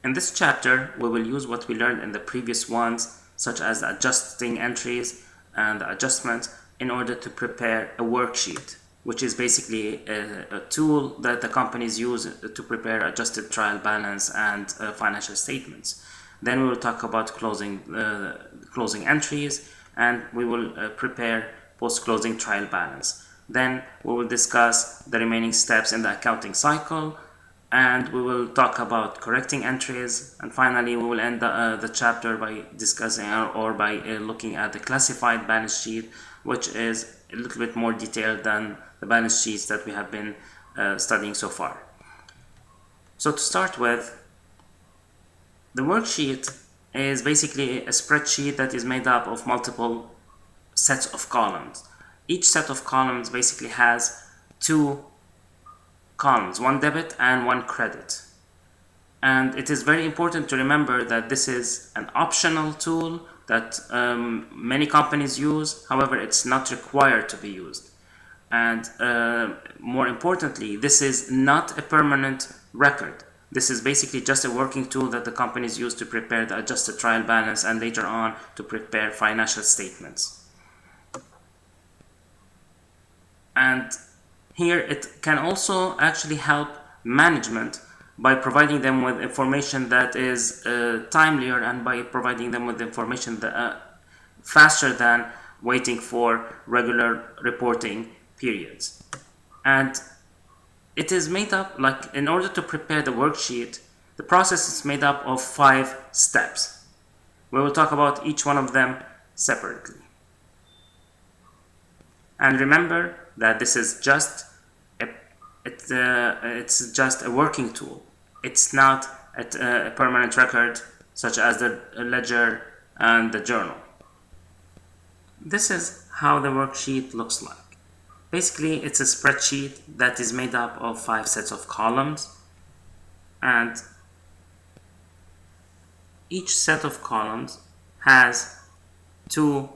In this chapter, we will use what we learned in the previous ones, such as adjusting entries and adjustments, in order to prepare a worksheet, which is basically a tool that the companies use to prepare adjusted trial balance and financial statements. Then we will talk about closing entries, and we will prepare post-closing trial balance. Then we will discuss the remaining steps in the accounting cycle, and we will talk about correcting entries, and finally we will end the chapter by discussing or by looking at the classified balance sheet, which is a little bit more detailed than the balance sheets that we have been studying so far. So to start with, the worksheet is basically a spreadsheet that is made up of multiple sets of columns. Each set of columns basically has two columns, one debit and one credit. And it is very important to remember that this is an optional tool that many companies use. However, it's not required to be used. And more importantly, this is not a permanent record. This is basically just a working tool that the companies use to prepare the adjusted trial balance and later on to prepare financial statements. And here it can also actually help management by providing them with information that is timelier, and by providing them with information that faster than waiting for regular reporting periods. And it is made up, like, in order to prepare the worksheet, the process is made up of 5 steps. We will talk about each one of them separately. And remember that this is just it's just a working tool. It's not a permanent record such as the ledger and the journal. This is how the worksheet looks like. Basically, it's a spreadsheet that is made up of 5 sets of columns, and each set of columns has 2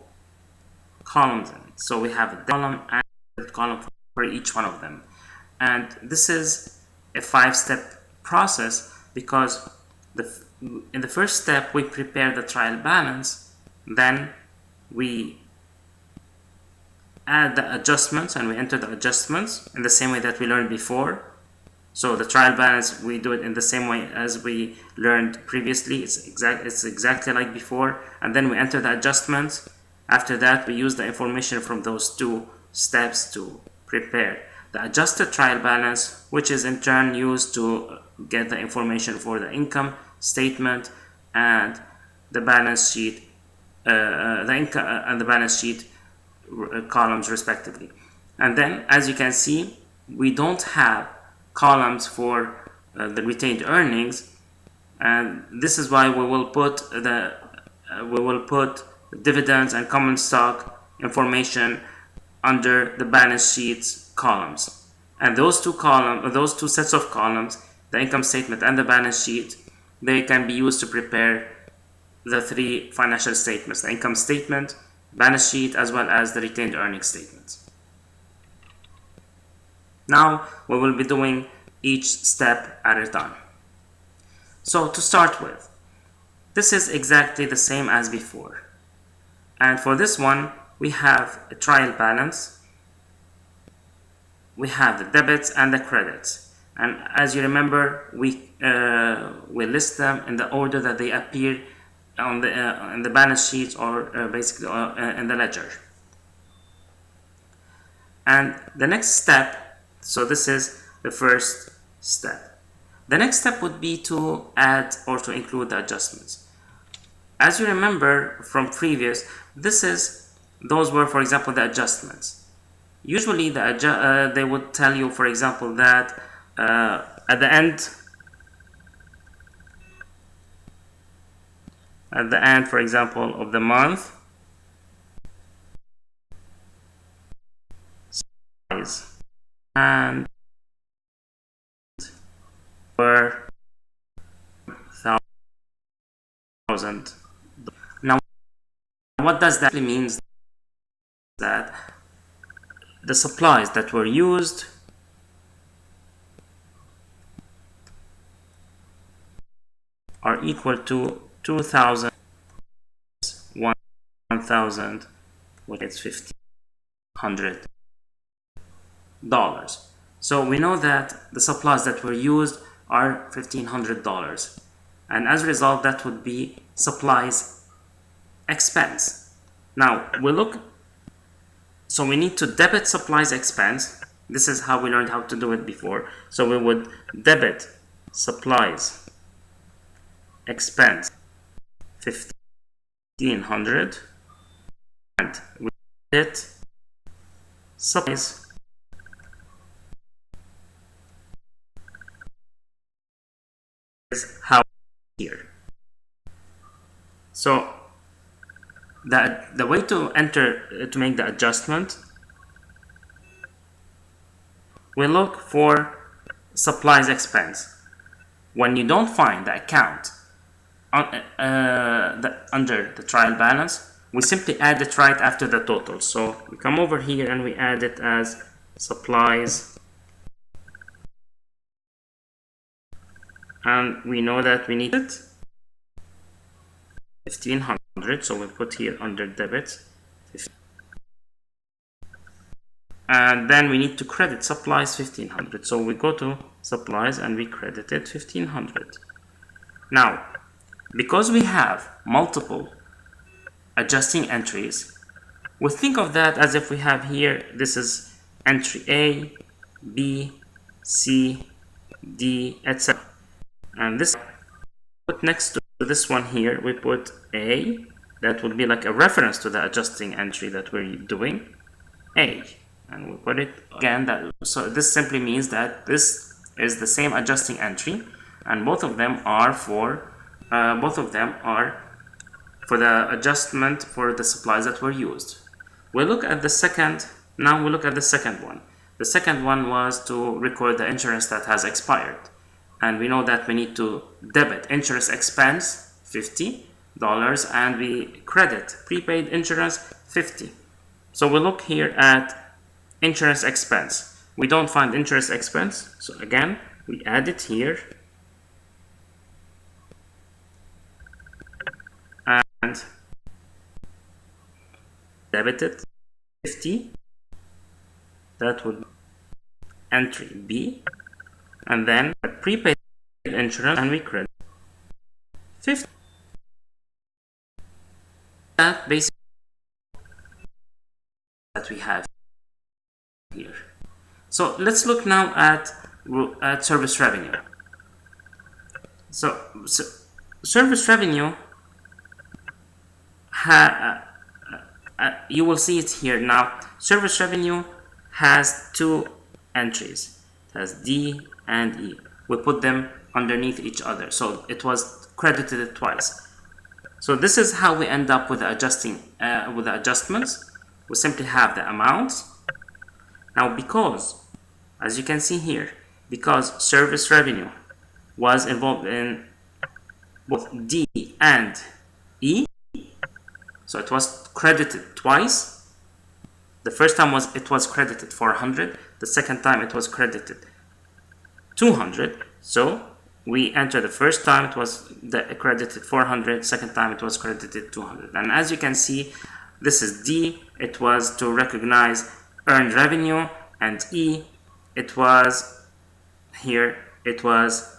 columns in it. So we have a column and a column for each one of them. And this is a 5-step process because in the first step we prepare the trial balance, then we add the adjustments and we enter the adjustments in the same way that we learned before. So the trial balance, we do it in the same way as we learned previously. It's exactly like before, and then we enter the adjustments. After that, we use the information from those 2 steps to prepare the adjusted trial balance, which is in turn used to get the information for the income statement and the balance sheet, the income and the balance sheet columns respectively. And then, as you can see, we don't have columns for the retained earnings, and this is why we will put dividends and common stock information under the balance sheets columns. And those two sets of columns, the income statement and the balance sheet, they can be used to prepare the 3 financial statements: the income statement, balance sheet, as well as the retained earnings statements. Now we will be doing each step at a time. So to start with, this is exactly the same as before. And for this one, we have a trial balance, we have the debits and the credits. And as you remember, we list them in the order that they appear on in the balance sheets, or basically in the ledger. And the next step, so this is the first step. The next step would be to add or to include the adjustments. As you remember from previous, those were, for example, the adjustments. Usually they would tell you, for example, that at the end, for example, of the month, size and per 1,000. Now, what does that mean? That the supplies that were used are equal to 2,000, 1,000, which is $1,500. So we know that the supplies that were used are $1,500, and as a result that would be supplies expense. Now we look, so we need to debit supplies expense. This is how we learned how to do it before. So we would debit supplies expense 1,500, and we debit supplies is how here. So the way to enter to make the adjustment, we look for supplies expense. When you don't find the account under the trial balance, we simply add it right after the total. So we come over here and we add it as supplies, and we know that we need it 1,500, so we put here under debit, and then we need to credit supplies 1,500, so we go to supplies and we credit it 1,500. Now because we have multiple adjusting entries, we think of that as if we have here, this is entry A, B, C, D, etc. And this put next to this one here, we put A, that would be like a reference to the adjusting entry that we're doing, A, and we put it again. So this simply means that this is the same adjusting entry, and both of them are for the adjustment for the supplies that were used. We look at the second. Now we look at the second one. The second one was to record the insurance that has expired. And we know that we need to debit insurance expense $50 and we credit prepaid insurance $50. So we look here at insurance expense. We don't find insurance expense, so again we add it here and debit it 50. That would be entry B, and then prepaid insurance and we credit 50. That basically that we have here. So let's look now at service revenue. So service revenue, you will see it here now. Service revenue has two entries. It has D and E. We put them underneath each other, so it was credited twice. So this is how we end up with the adjustments. We simply have the amounts. Now because, as you can see here, because service revenue was involved in both D and E, so it was credited twice. The first time it was credited 400. The second time it was credited 200. So we enter the first time it was credited 400. Second time it was credited 200. And as you can see, this is D. It was to recognize earned revenue, and E, it was here. It was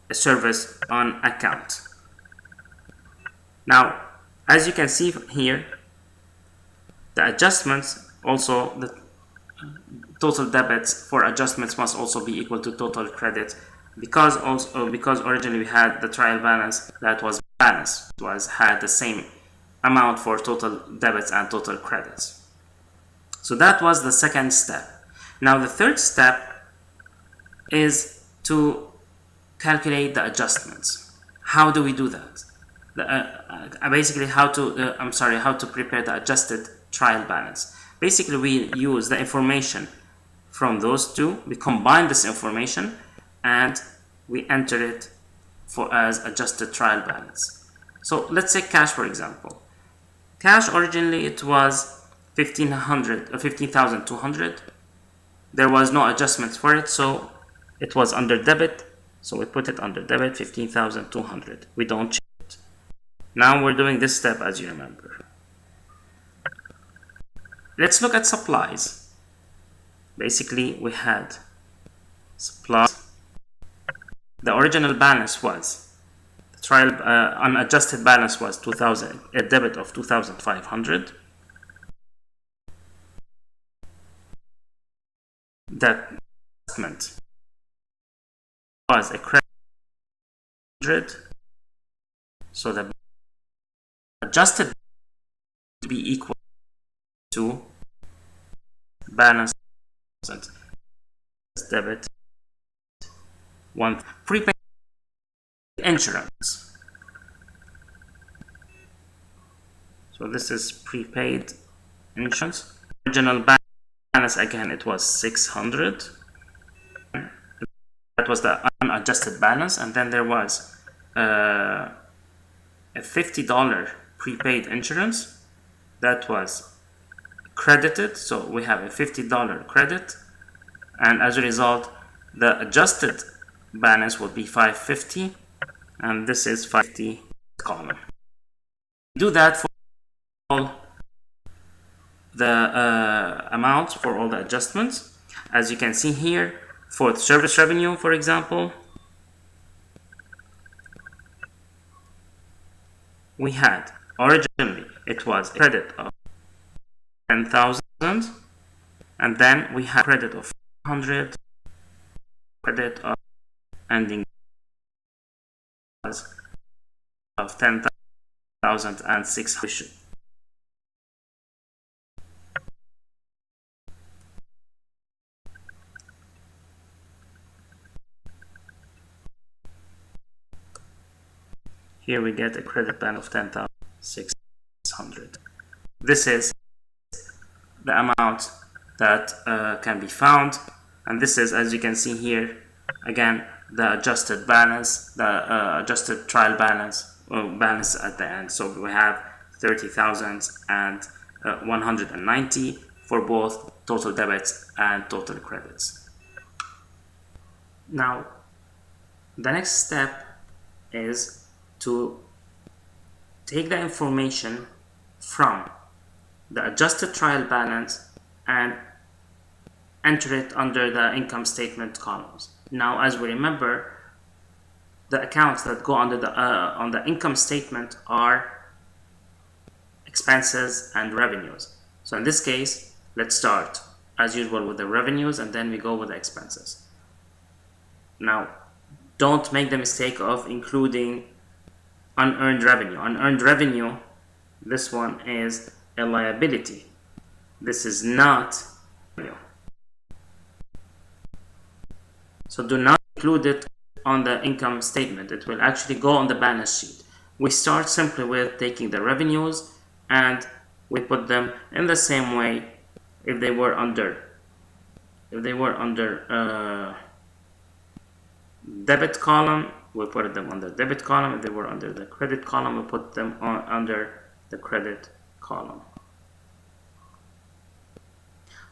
a service on account. Now, as you can see here, the adjustments also, the total debits for adjustments must also be equal to total credit, because originally we had the trial balance that was balanced, had the same amount for total debits and total credits. So that was the second step. Now the third step is to calculate the adjustments. How do we do that? Basically how to prepare the adjusted trial balance. Basically we use the information from those two, we combine this information and we enter it as adjusted trial balance. So let's say cash, for example. Cash originally it was 15,200. There was no adjustments for it, so it was under debit. So we put it under debit, 15,200. We don't change it. Now we're doing this step as you remember. Let's look at supplies. Basically, we had supplies. The original balance was, the trial unadjusted balance was 2,000, a debit of 2,500. That adjustment was a credit 100. So the adjusted to be equal to balance debit 1 prepaid insurance. So this is prepaid insurance. Original balance, again, it was 600. That was the unadjusted balance, and then there was a $50 prepaid insurance that was credited. So we have a $50 credit, and as a result the adjusted balance would be 550, and this is 50 column. Do that for all the amounts for all the adjustments. As you can see here, for the service revenue, for example, we had originally it was a credit of 10,000, and then we had credit of 100, credit of ending of 10,600. Here we get a credit balance of 10,600. This is the amount that can be found, and this is, as you can see here, again, the adjusted balance, the adjusted trial balance, balance at the end. So we have 30,190 for both total debits and total credits. Now, the next step is to take the information from the adjusted trial balance and enter it under the income statement columns. Now, as we remember, the accounts that go under the on the income statement are expenses and revenues. So in this case, let's start as usual with the revenues, and then we go with the expenses. Now, don't make the mistake of including unearned revenue. Unearned revenue, this one is a liability. This is not revenue. So do not include it on the income statement. It will actually go on the balance sheet. We start simply with taking the revenues and we put them in the same way if they were under debit column, we put them on the debit column. If they were under the credit column, we put them under the credit column.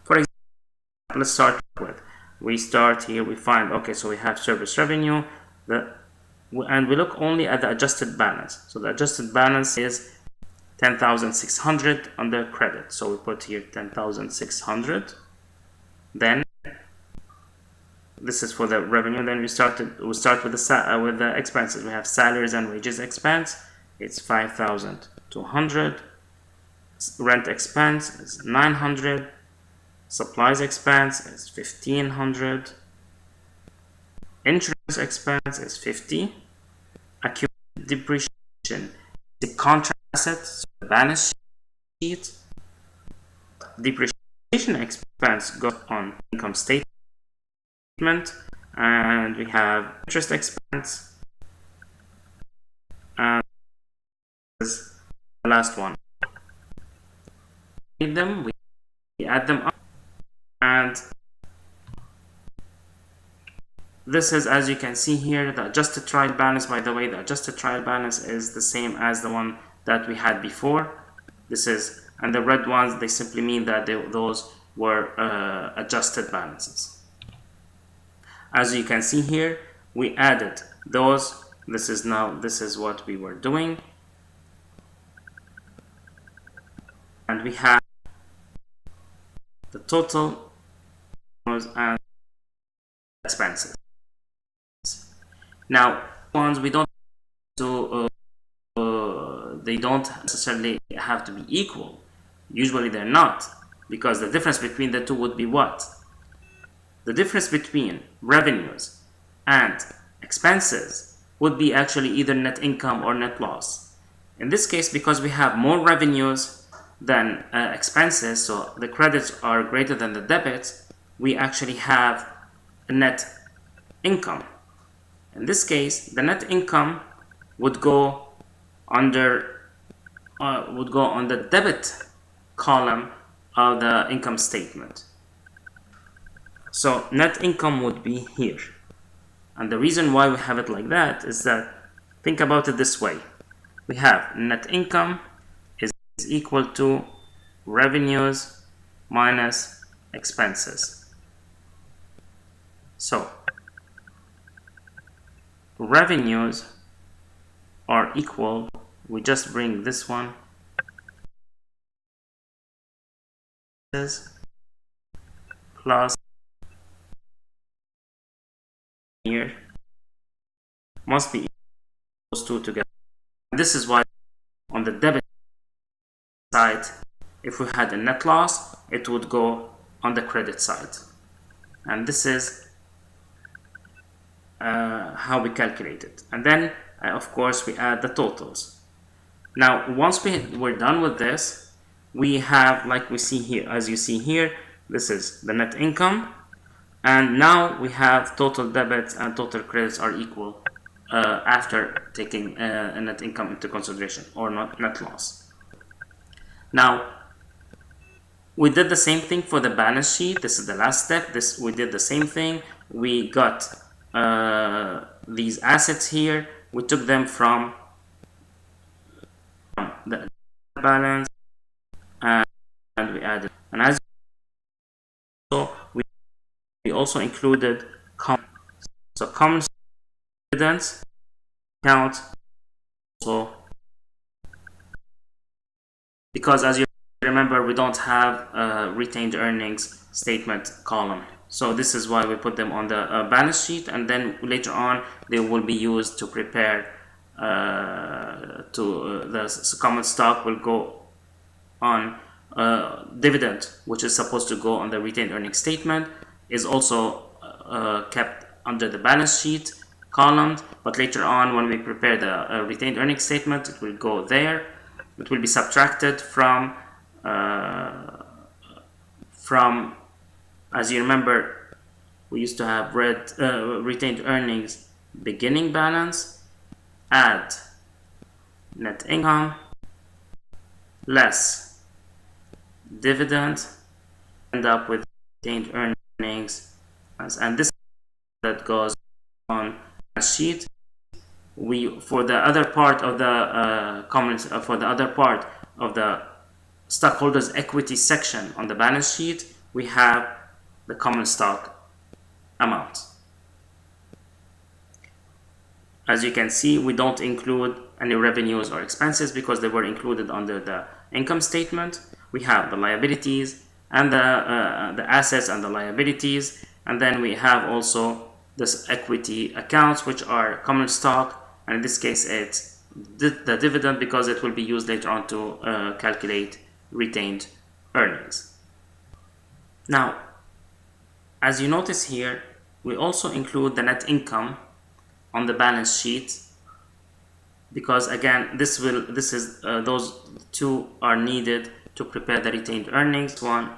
For example, let's start with, we start here, we find, okay, so we have service revenue, and we look only at the adjusted balance. So the adjusted balance is 10,600 under credit. So we put here 10,600. Then this is for the revenue. Then we start with the expenses. We have salaries and wages expense. It's 5,200. Rent expense is 900. Supplies expense is 1,500. Insurance expense is 50. Accumulated depreciation, the contract assets, so the balance sheet. Depreciation expense goes on income statement. And we have interest expense, and this is the last one. We add them up, and this is, as you can see here, the adjusted trial balance. By the way, the adjusted trial balance is the same as the one that we had before. This is, and the red ones, they simply mean that those were adjusted balances. As you can see here, we added those. This is what we were doing, and we have the total and expenses. Now, ones we don't do, they don't necessarily have to be equal. Usually they're not, because the difference between the two would be what? The difference between revenues and expenses would be actually either net income or net loss. In this case, because we have more revenues than expenses, so the credits are greater than the debits, we actually have a net income. In this case, the net income would go under on the debit column of the income statement. So net income would be here. And the reason why we have it like that is that, think about it this way. We have net income is equal to revenues minus expenses. So revenues are equal, we just bring this one plus here must be those two together. This is why on the debit side, if we had a net loss, it would go on the credit side. And this is how we calculate it. And then, of course, we add the totals. Now, once we're done with this, we have, like we see here, as you see here, this is the net income. And now we have total debits and total credits are equal after taking a net income into consideration, or not net loss. Now, we did the same thing for the balance sheet. This is the last step. We did the same thing. We got these assets here. We took them from the balance and we added. And as so, we also included common. So common dividends count also, because as you remember, we don't have a retained earnings statement column. So this is why we put them on the balance sheet, and then later on they will be used to prepare the common stock will go on dividend, which is supposed to go on the retained earnings statement, is also kept under the balance sheet column, but later on when we prepare the retained earnings statement, it will go there. It will be subtracted from, as you remember, we used to have retained earnings beginning balance, add net income less dividend, end up with retained earnings, and this that goes on a sheet. For the other part of the for the other part of the stockholders equity section on the balance sheet, we have the common stock amount. As you can see, we don't include any revenues or expenses because they were included under the income statement. We have the liabilities and the assets and the liabilities, and then we have also this equity accounts, which are common stock, and in this case it's the dividend, because it will be used later on to calculate retained earnings. Now, as you notice here, we also include the net income on the balance sheet, because again those two are needed to prepare the retained earnings one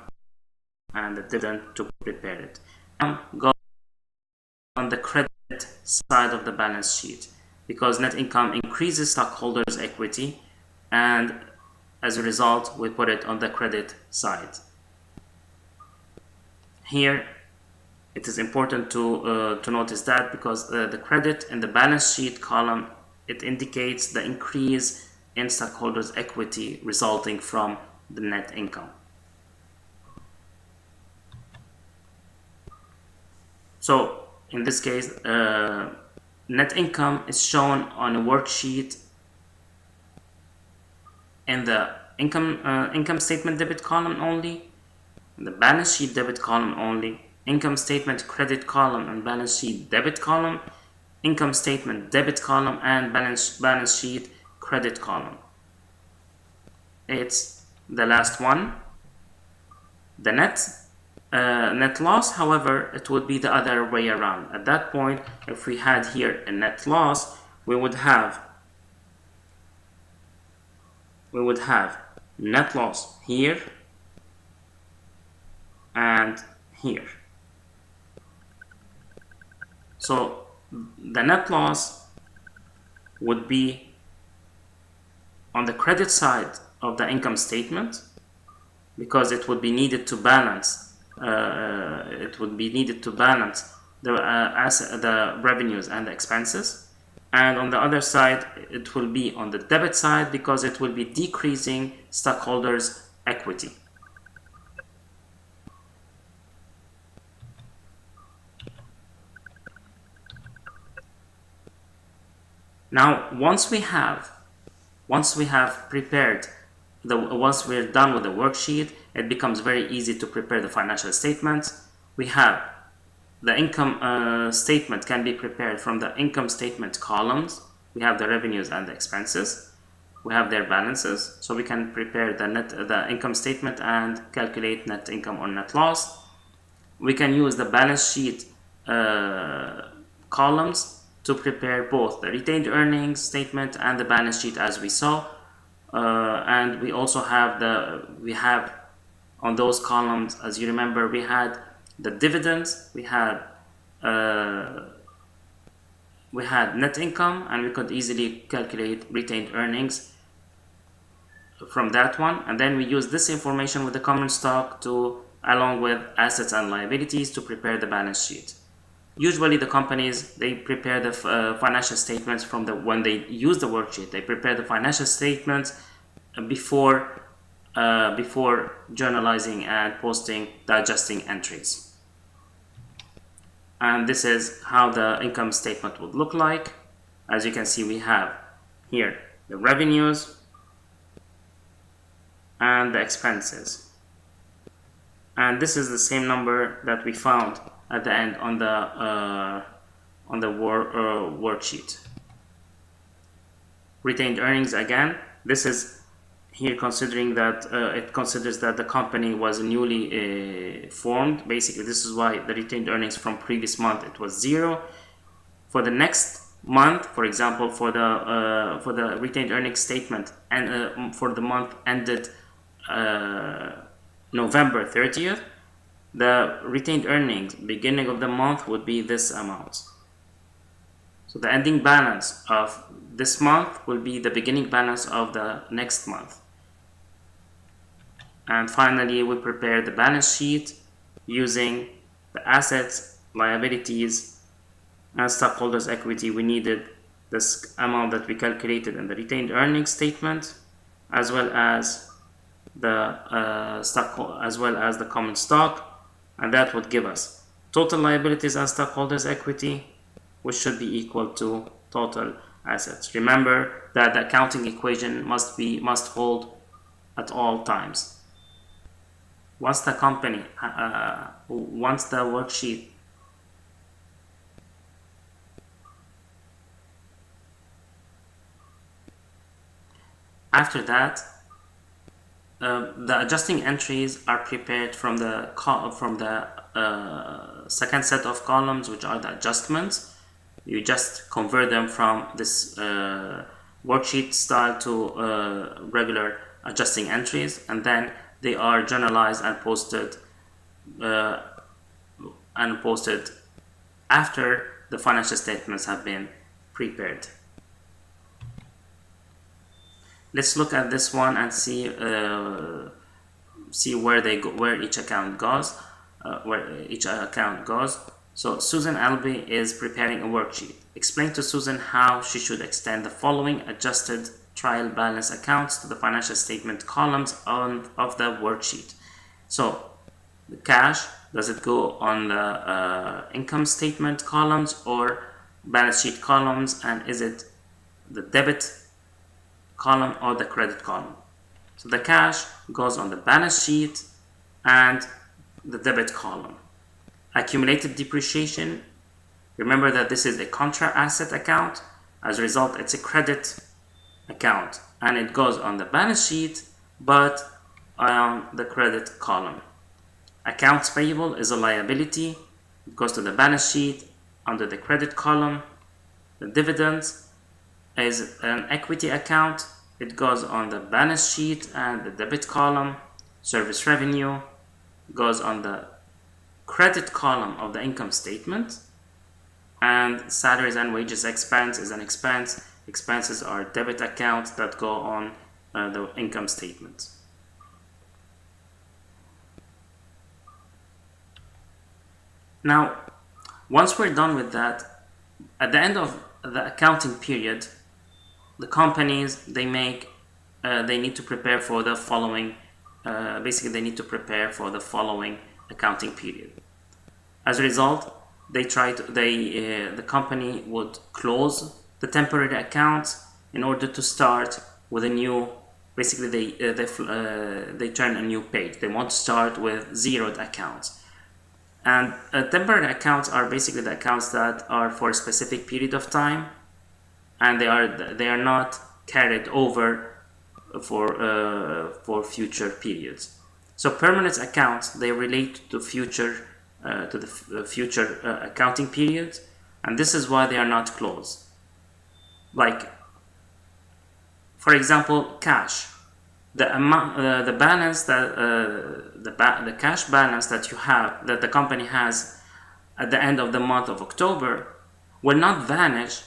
and the dividend to prepare it. Go on the credit side of the balance sheet, because net income increases stockholders equity, and as a result we put it on the credit side. Here it is important to notice that, because the credit in the balance sheet column, it indicates the increase in stockholders equity resulting from the net income. So in this case, net income is shown on a worksheet in the income statement debit column only, the balance sheet debit column only, income statement credit column and balance sheet debit column, income statement debit column and balance sheet credit column. It's the last one. The net loss, however, it would be the other way around. At that point, if we had here a net loss, we would have net loss here and here. So the net loss would be on the credit side of the income statement, because it would be needed to balance the revenues and the expenses. And on the other side, it will be on the debit side, because it will be decreasing stockholders' equity. Now, once we're done with the worksheet, it becomes very easy to prepare the financial statements. We have the income statement can be prepared from the income statement columns. We have the revenues and the expenses. We have their balances, so we can prepare the income statement and calculate net income or net loss. We can use the balance sheet columns to prepare both the retained earnings statement and the balance sheet, as we saw. And we also have on those columns, as you remember, we had the dividends, we had net income, and we could easily calculate retained earnings from that one. And then we use this information with the common stock along with assets and liabilities to prepare the balance sheet. Usually the companies, they prepare the financial statements when they use the worksheet, they prepare the financial statements before journalizing and posting the adjusting entries. And this is how the income statement would look like. As you can see, we have here the revenues and the expenses. And this is the same number that we found at the end on the worksheet. Retained earnings, again, this is here considering that it considers that the company was newly formed. Basically, this is why the retained earnings from previous month, it was 0. For the next month, for example, for the retained earnings statement and for the month ended November 30th, the retained earnings beginning of the month would be this amount. So the ending balance of this month will be the beginning balance of the next month. And finally, we prepare the balance sheet using the assets, liabilities, and stockholders' equity. We needed this amount that we calculated in the retained earnings statement, as well as the common stock, and that would give us total liabilities and stockholders' equity, which should be equal to total assets. Remember that the accounting equation must hold at all times. Once the worksheet after that, the adjusting entries are prepared from the second set of columns, which are the adjustments. You just convert them from this worksheet style to regular adjusting entries, and then they are journalized and posted after the financial statements have been prepared. Let's look at this one and see where each account goes. So Susan Albee is preparing a worksheet. Explain to Susan how she should extend the following adjusted trial balance accounts to the financial statement columns of the worksheet. So the cash, does it go on the income statement columns or balance sheet columns, and is it the debit column or the credit column. So the cash goes on the balance sheet and the debit column. Accumulated depreciation, remember that this is a contra asset account. As a result, it's a credit account and it goes on the balance sheet but on the credit column. Accounts payable is a liability. It goes to the balance sheet under the credit column. The dividends is an equity account. It goes on the balance sheet and the debit column. Service revenue goes on the credit column of the income statement. And salaries and wages expense is an expense. Expenses are debit accounts that go on the income statement. Now, once we're done with that, at the end of the accounting period, the companies, they need to prepare for the following, basically they need to prepare for the following accounting period. As a result, the company would close the temporary accounts in order to start with a new, basically they turn a new page. They want to start with zeroed accounts. And temporary accounts are basically the accounts that are for a specific period of time, and they are not carried over for future periods. So permanent accounts, they relate to future accounting periods, and this is why they are not closed. Like, for example, cash. The amount, the balance that the cash balance that you have, that the company has at the end of the month of October, will not vanish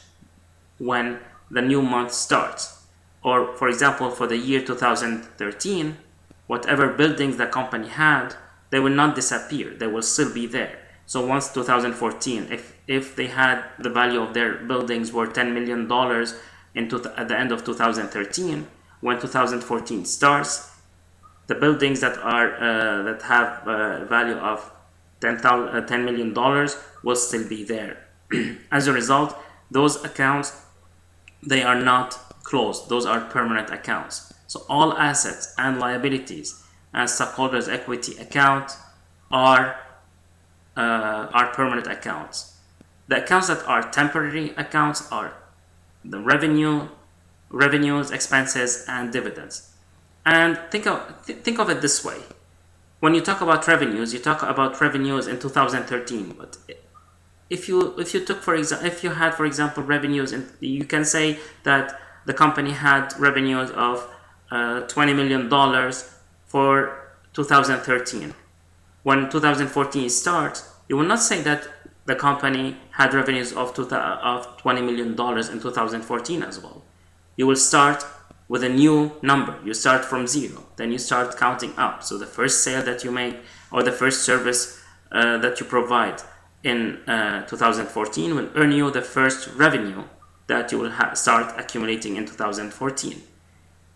when the new month starts. Or, for example, for the year 2013, whatever buildings the company had, they will not disappear. They will still be there. So once 2014, if they had the value of their buildings were $10 million at the end of 2013, when 2014 starts, the buildings that have a value of $10 million will still be there. As a result, those accounts, they are not closed. Those are permanent accounts. So all assets and liabilities and stockholders' equity account are permanent accounts. The accounts that are temporary accounts are the revenues, expenses, and dividends. And think of it this way: when you talk about revenues, you talk about revenues in 2013. But if you had, for example, revenues, and you can say that the company had revenues of $20 million for 2013. When 2014 starts, you will not say that the company had revenues of $20 million in 2014 as well. You will start with a new number. You start from zero. Then you start counting up. So the first sale that you make or the first service that you provide in 2014 will earn you the first revenue that you will start accumulating in 2014.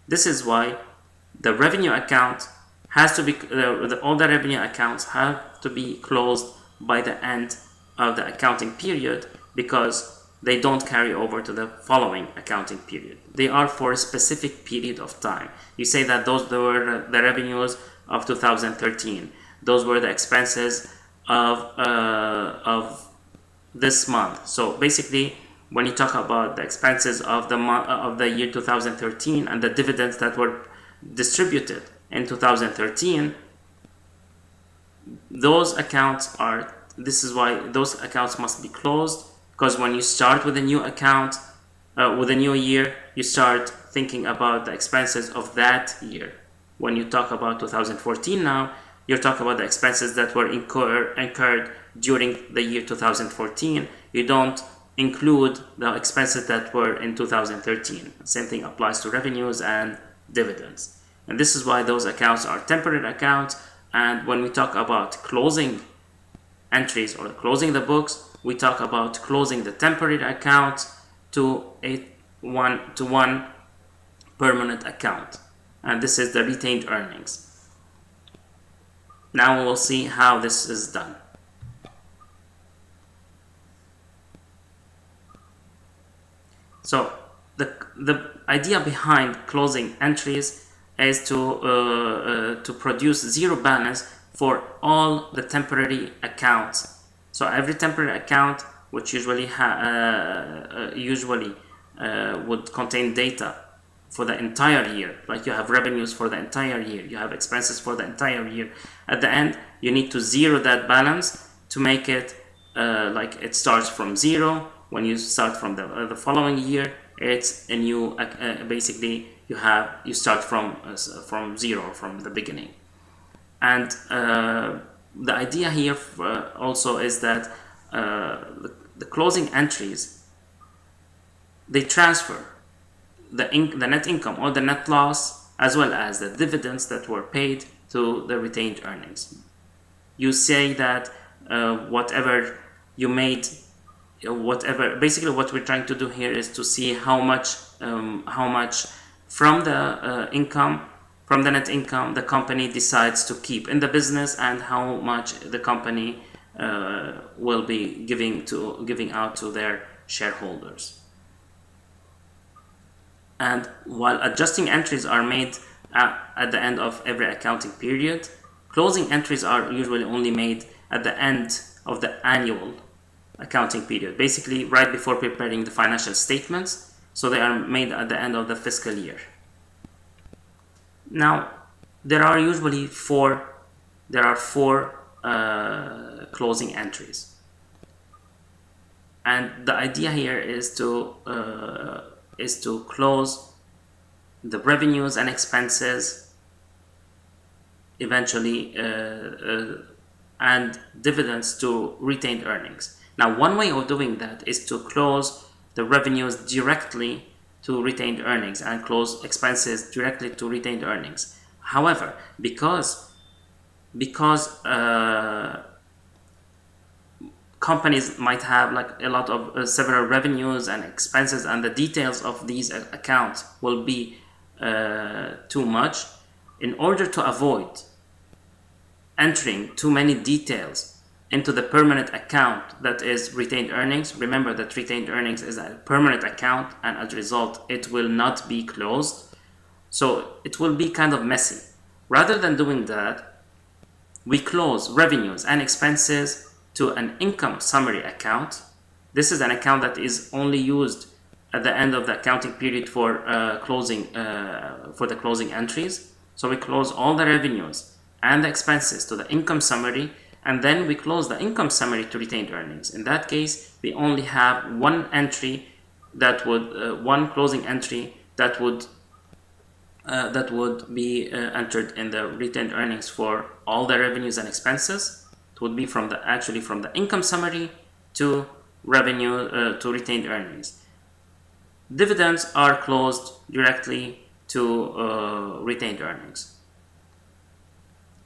This is why the revenue account has to be, all the revenue accounts have to be closed by the end of the accounting period, because they don't carry over to the following accounting period. They are for a specific period of time. You say that those were the revenues of 2013. Those were the expenses of this month. So basically, when you talk about the expenses of the year 2013 and the dividends that were distributed in 2013, this is why those accounts must be closed. Because when you start with a new account, with a new year, you start thinking about the expenses of that year. When you talk about 2014 now, you're talking about the expenses that were incurred during the year 2014. You don't include the expenses that were in 2013. Same thing applies to revenues and dividends. And this is why those accounts are temporary accounts. And when we talk about closing entries or closing the books, we talk about closing the temporary account to one permanent account, and this is the retained earnings. Now we will see how this is done. So the idea behind closing entries is to produce zero balance for all the temporary accounts. So every temporary account, which usually would contain data for the entire year, like you have revenues for the entire year, you have expenses for the entire year. At the end, you need to zero that balance to make it like it starts from zero. When you start from the following year, it's a new basically you start from zero, from the beginning. And the idea here also is that the closing entries, they transfer the net income or the net loss, as well as the dividends that were paid, to the retained earnings. You say that whatever you made, basically what we're trying to do here is to see how much from the net income the company decides to keep in the business, and how much the company will be giving out to their shareholders. And while adjusting entries are made at the end of every accounting period, closing entries are usually only made at the end of the annual accounting period, basically right before preparing the financial statements. So they are made at the end of the fiscal year. Now, there are four closing entries, and the idea here is to close the revenues and expenses eventually, and dividends to retained earnings. Now, one way of doing that is to close the revenues directly to retained earnings and close expenses directly to retained earnings. However, because companies might have like a lot of several revenues and expenses, and the details of these accounts will be too much, in order to avoid entering too many details into the permanent account that is retained earnings. Remember that retained earnings is a permanent account, and as a result it will not be closed, so it will be kind of messy. Rather than doing that, we close revenues and expenses to an income summary account. This is an account that is only used at the end of the accounting period for the closing entries. So we close all the revenues and the expenses to the income summary, and then we close the income summary to retained earnings. In that case, we only have one entry that would one closing entry that would be entered in the retained earnings for all the revenues and expenses. It would be from the income summary to revenue to retained earnings. Dividends are closed directly to retained earnings.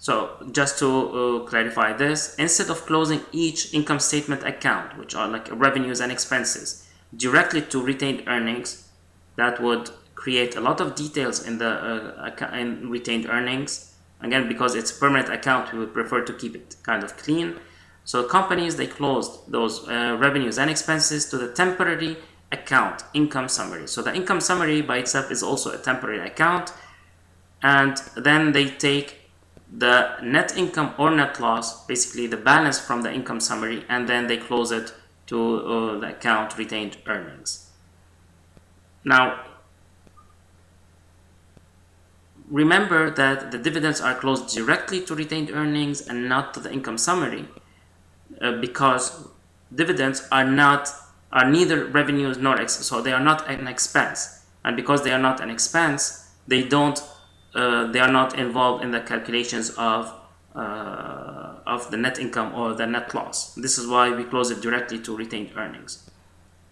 So just to clarify this, instead of closing each income statement account, which are like revenues and expenses, directly to retained earnings, that would create a lot of details in the in retained earnings. Again, because it's a permanent account, we would prefer to keep it kind of clean. So companies, they closed those revenues and expenses to the temporary account income summary. So the income summary by itself is also a temporary account, and then they take the net income or net loss, basically the balance from the income summary, and then they close it to the account retained earnings. Now, remember that the dividends are closed directly to retained earnings and not to the income summary, because dividends are neither revenues nor so they are not an expense, and because they are not an expense, they are not involved in the calculations of the net income or the net loss. This is why we close it directly to retained earnings.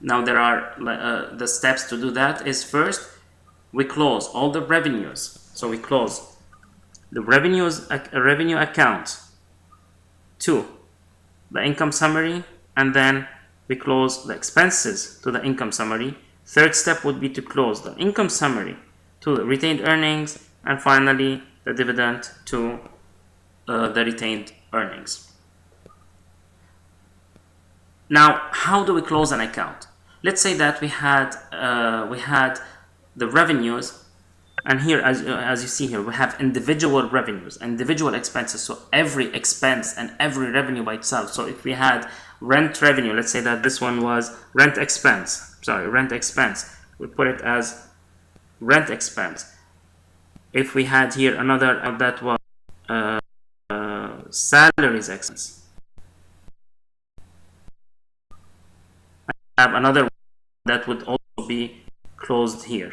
Now, there are the steps to do that is, first we close all the revenues. So we close the revenue account to the income summary, and then we close the expenses to the income summary. Third step would be to close the income summary to the retained earnings, and finally the dividend to the retained earnings. Now, how do we close an account? let's say that we had the revenues, and here, as you see here, we have individual revenues, individual expenses. So every expense and every revenue by itself. So if we had rent revenue, let's say that this one was rent expense. Rent expense. We put it as rent expense. If we had here another that was salaries expense, I have another that would also be closed here.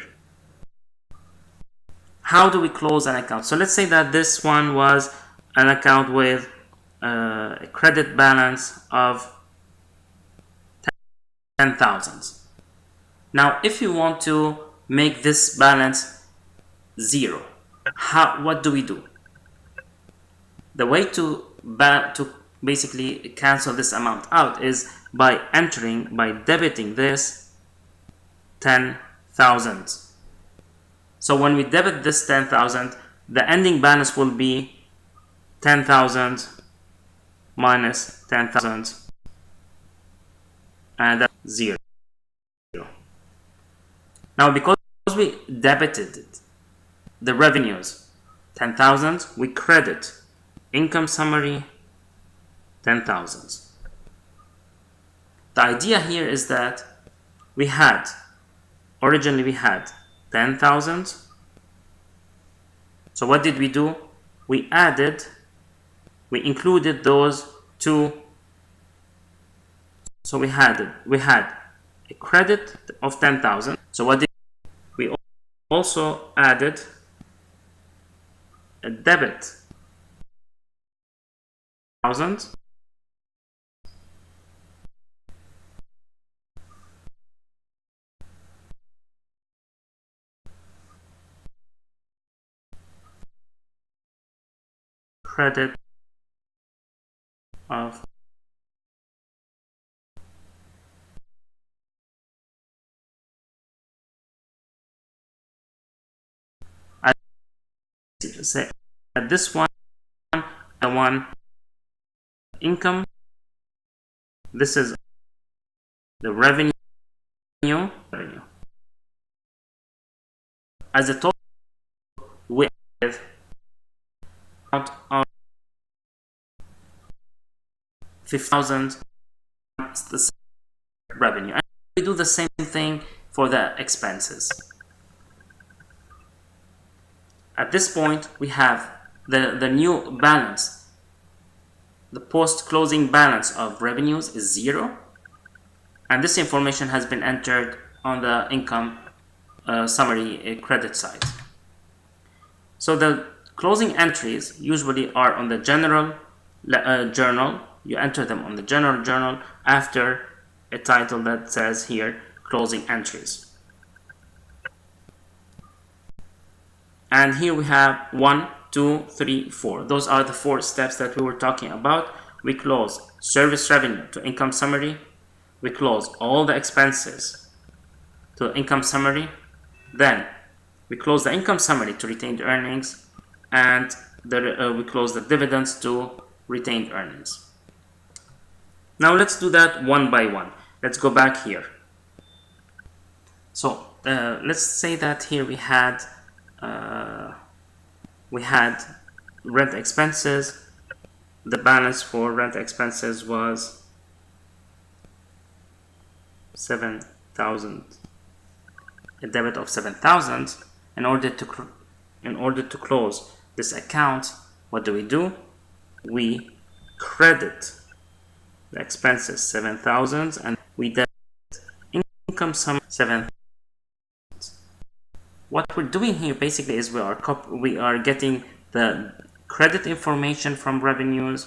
How do we close an account? So let's say that this one was an account with a credit balance of 10,000. Now, if you want to make this balance zero, what do we do? The way to basically cancel this amount out is by debiting this 10,000. So when we debit this 10,000, the ending balance will be 10,000 minus 10,000, and that's 0. Now, because we debited the revenues 10,000, we credit income summary 10,000. The idea here is that originally we had 10,000. So what did we do? We included those two. So we had a credit of 10,000. So what did we also added a debit 1,000. Credit of say this one, the one income, this is the revenue as a total with out of 50,000 the revenue, and we do the same thing for the expenses. At this point, we have the new balance. The post-closing balance of revenues is 0, and this information has been entered on the income summary credit side. So the closing entries usually are on the general journal. You enter them on the general journal after a title that says here closing entries. And here we have 1, 2, 3, 4. Those are the 4 steps that we were talking about. We close service revenue to income summary. We close all the expenses to income summary. Then we close the income summary to retained earnings, and we close the dividends to retained earnings. Now let's do that one by one. Let's go back here. So let's say that here we had rent expenses. The balance for rent expenses was 7,000. A debit of 7,000. In order to close this account, what do? We credit the expenses 7,000 and we debit income sum 7,000. What we're doing here basically is we are getting the credit information from revenues.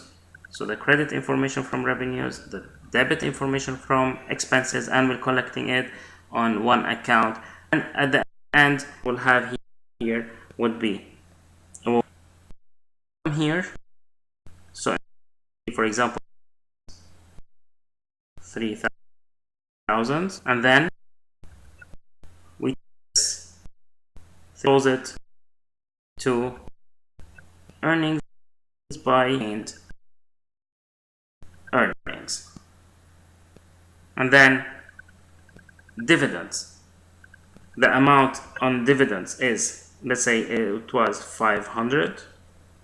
So the credit information from revenues, the debit information from expenses, and we're collecting it on one account. And at the end, we'll have here would be here. So for example, 3,000, and then we close it to earnings by earnings, and then dividends, the amount on dividends is, let's say it was 500.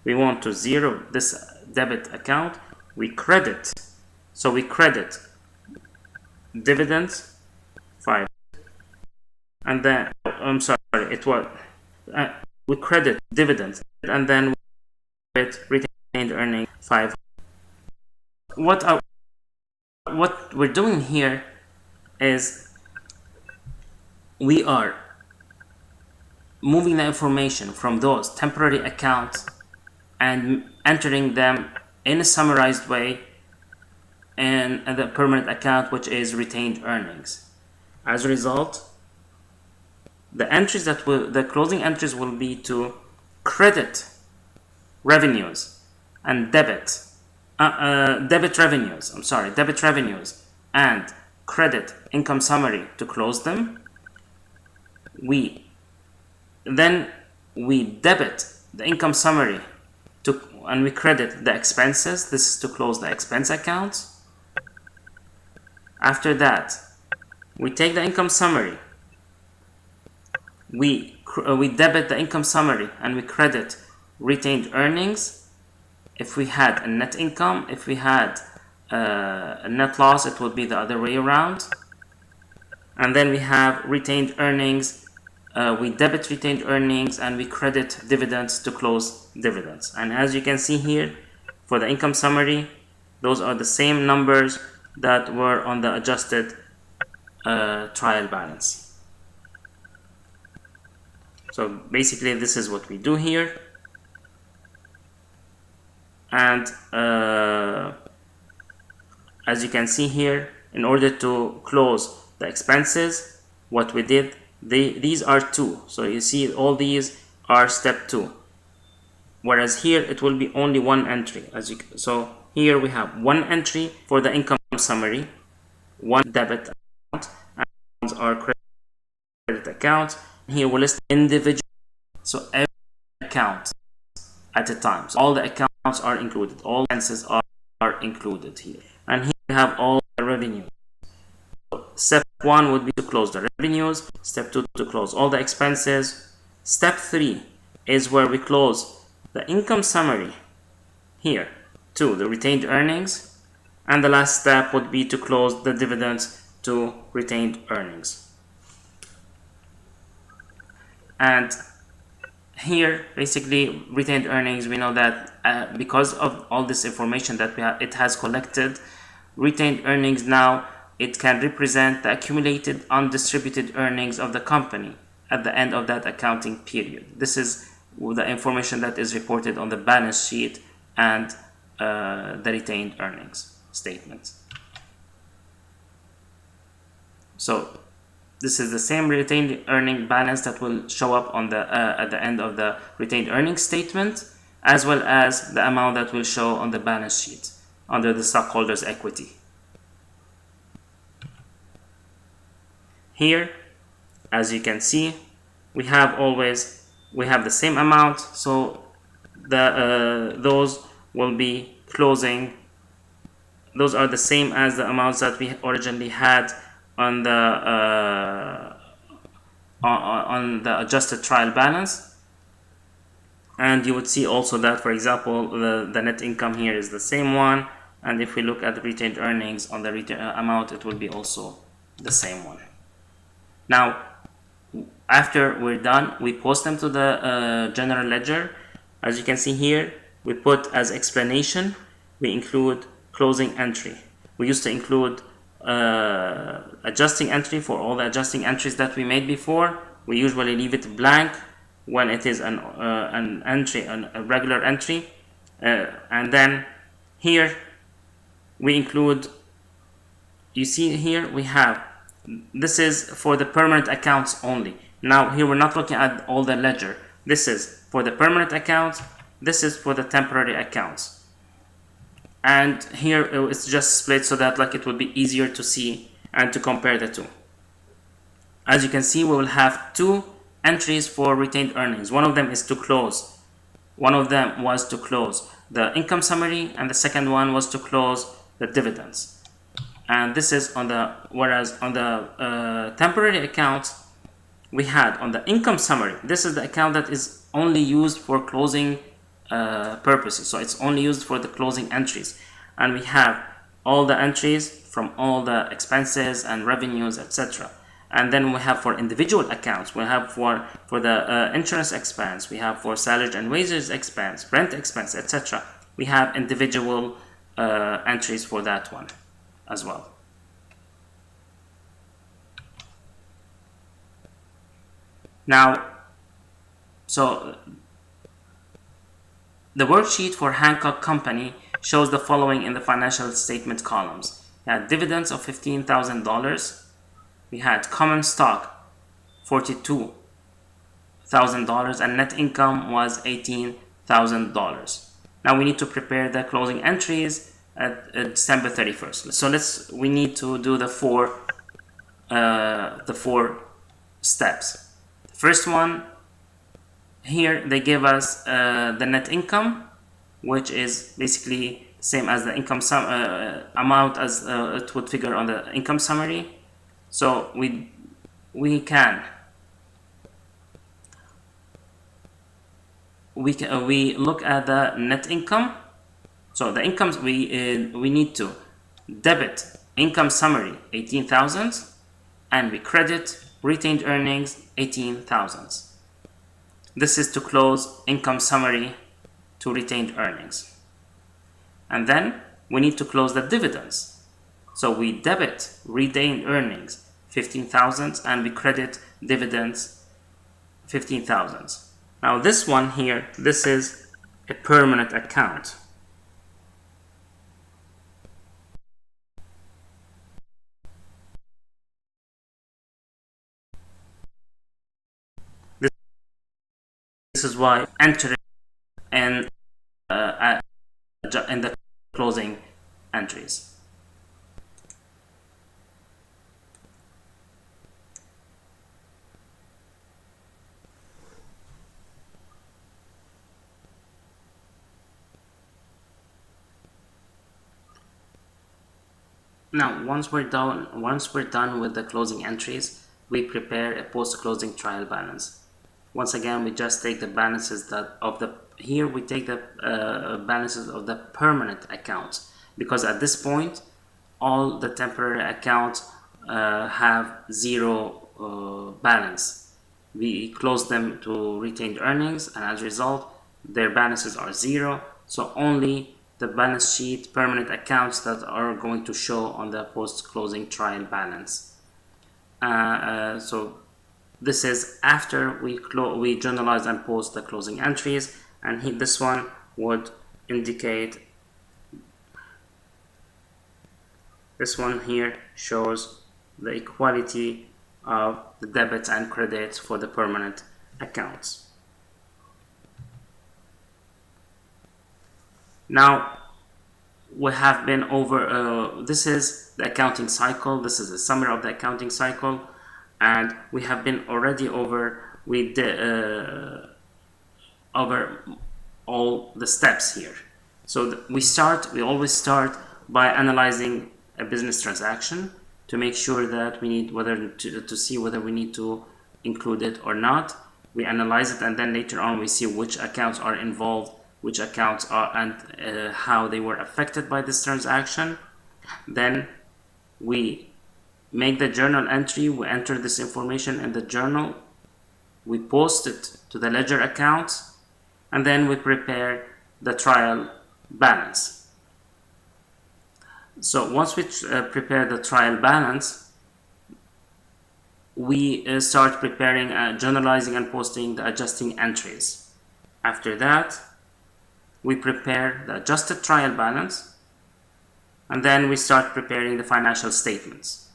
We want to zero this debit account. We credit. So we credit dividends 5, and then I'm sorry, it was we credit dividends, and then with retained earnings 5. What we're doing here is we are moving the information from those temporary accounts and entering them in a summarized way in the permanent account, which is retained earnings. As a result, the entries the closing entries will be to credit revenues and debit revenues and credit income summary to close them. Then we debit the income summary and we credit the expenses. This is to close the expense accounts. After that, we take the income summary, we debit the income summary and we credit retained earnings. If we had a net income, if we had a net loss, it would be the other way around. And then we have retained earnings. We debit retained earnings and we credit dividends to close dividends. And as you can see here, for the income summary, those are the same numbers that were on the adjusted trial balance. So basically this is what we do here. And as you can see here, in order to close the expenses, what we did, these are 2. So you see all these are step 2. Whereas here it will be only 1 entry. So here we have 1 entry for the income summary, 1 debit account, and our credit account. Here we list individual, so every account at a time. So all the accounts are included, all expenses are included here. And here we have all the revenue. So step 1 would be to close the revenues, step 2 to close all the expenses. Step 3 is where we close the income summary here to the retained earnings, and the last step would be to close the dividends to retained earnings. And here basically retained earnings, we know that because of all this information that it has collected, retained earnings now it can represent the accumulated undistributed earnings of the company at the end of that accounting period. This is the information that is reported on the balance sheet and the retained earnings statement. So this is the same retained earning balance that will show up on the at the end of the retained earnings statement, as well as the amount that will show on the balance sheet under the stockholders' equity. Here, as you can see, we have the same amount, so those will be closing. Those are the same as the amounts that we originally had on the adjusted trial balance. And you would see also that, for example, the net income here is the same one, and if we look at the retained earnings on the amount, it will be also the same one. Now, after we're done, we post them to the general ledger. As you can see here, we put as explanation, we include closing entry. We used to include adjusting entry for all the adjusting entries that we made before. We usually leave it blank when it is an entry, a regular entry, and then here we include. You see here we have, this is for the permanent accounts only. Now here we're not looking at all the ledger. This is for the permanent accounts. This is for the temporary accounts. And here it's just split so that it would be easier to see and to compare the two. As you can see, we will have 2 entries for retained earnings. One of them is to close. One of them was to close the income summary, and the second one was to close the dividends. And this is on the, whereas on the temporary accounts, we had on the income summary, this is the account that is only used for closing purposes. So it's only used for the closing entries. And we have all the entries from all the expenses and revenues, etc. And then we have for individual accounts, we have for the insurance expense, we have for salary and wages expense, rent expense, etc. We have individual entries for that one as well. Now, so the worksheet for Hancock Company shows the following in the financial statement columns. We had dividends of $15,000. We had common stock $42,000, and net income was $18,000. Now we need to prepare the closing entries at December 31st. So we need to do the four steps. The first one, here they give us the net income, which is basically same as the income amount as it would figure on the income summary. So we look at the net income. So the incomes, we need to debit income summary 18,000 and we credit retained earnings 18,000. This is to close income summary to retained earnings. And then we need to close the dividends. So we debit retained earnings 15,000 and we credit dividends 15,000. Now this one here, this is a permanent account. This is why enter in the closing entries. Now, once we're done with the closing entries, we prepare a post-closing trial balance. Once again, we just take the balances here we take the balances of the permanent accounts, because at this point all the temporary accounts have zero balance. We close them to retained earnings, and as a result their balances are zero. So only the balance sheet permanent accounts that are going to show on the post-closing trial balance. So this is after we journalize and post the closing entries, and this one would indicate, this one here shows the equality of the debits and credits for the permanent accounts. Now we have been over, this is the accounting cycle, this is a summary of the accounting cycle, and we have been already over over all the steps here. So we always start by analyzing a business transaction to make sure that we need to see whether we need to include it or not. We analyze it, and then later on we see which accounts are involved, which accounts are, and how they were affected by this transaction. Then we make the journal entry, we enter this information in the journal, we post it to the ledger account, and then we prepare the trial balance. So once we prepare the trial balance, we start preparing, journalizing and posting the adjusting entries. After that, we prepare the adjusted trial balance, and then we start preparing the financial statements.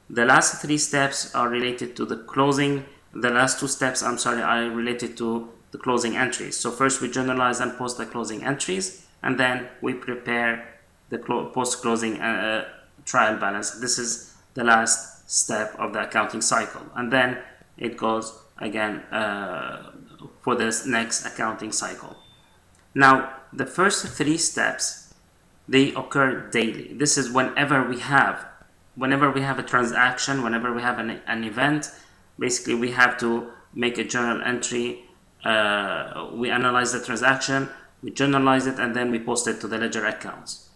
The last three steps are related to the closing. The last two steps, are related to the closing entries. So first we journalize and post the closing entries, and then we prepare the post-closing trial balance. This is the last step of the accounting cycle, and then it goes again for this next accounting cycle. Now, the first three steps, they occur daily. This is whenever we have a transaction, whenever we have an event, basically we have to make a journal entry. We analyze the transaction, we journalize it, and then we post it to the ledger accounts.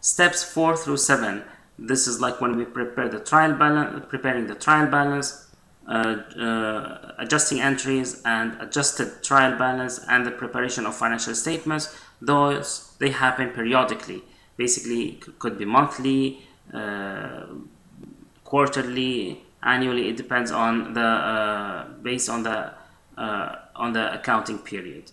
Steps 4 through 7. This is like when we prepare the trial balance, preparing the trial balance, adjusting entries and adjusted trial balance, and the preparation of financial statements. Those, they happen periodically. Basically, could be monthly, quarterly, annually. It depends on the based on the accounting period.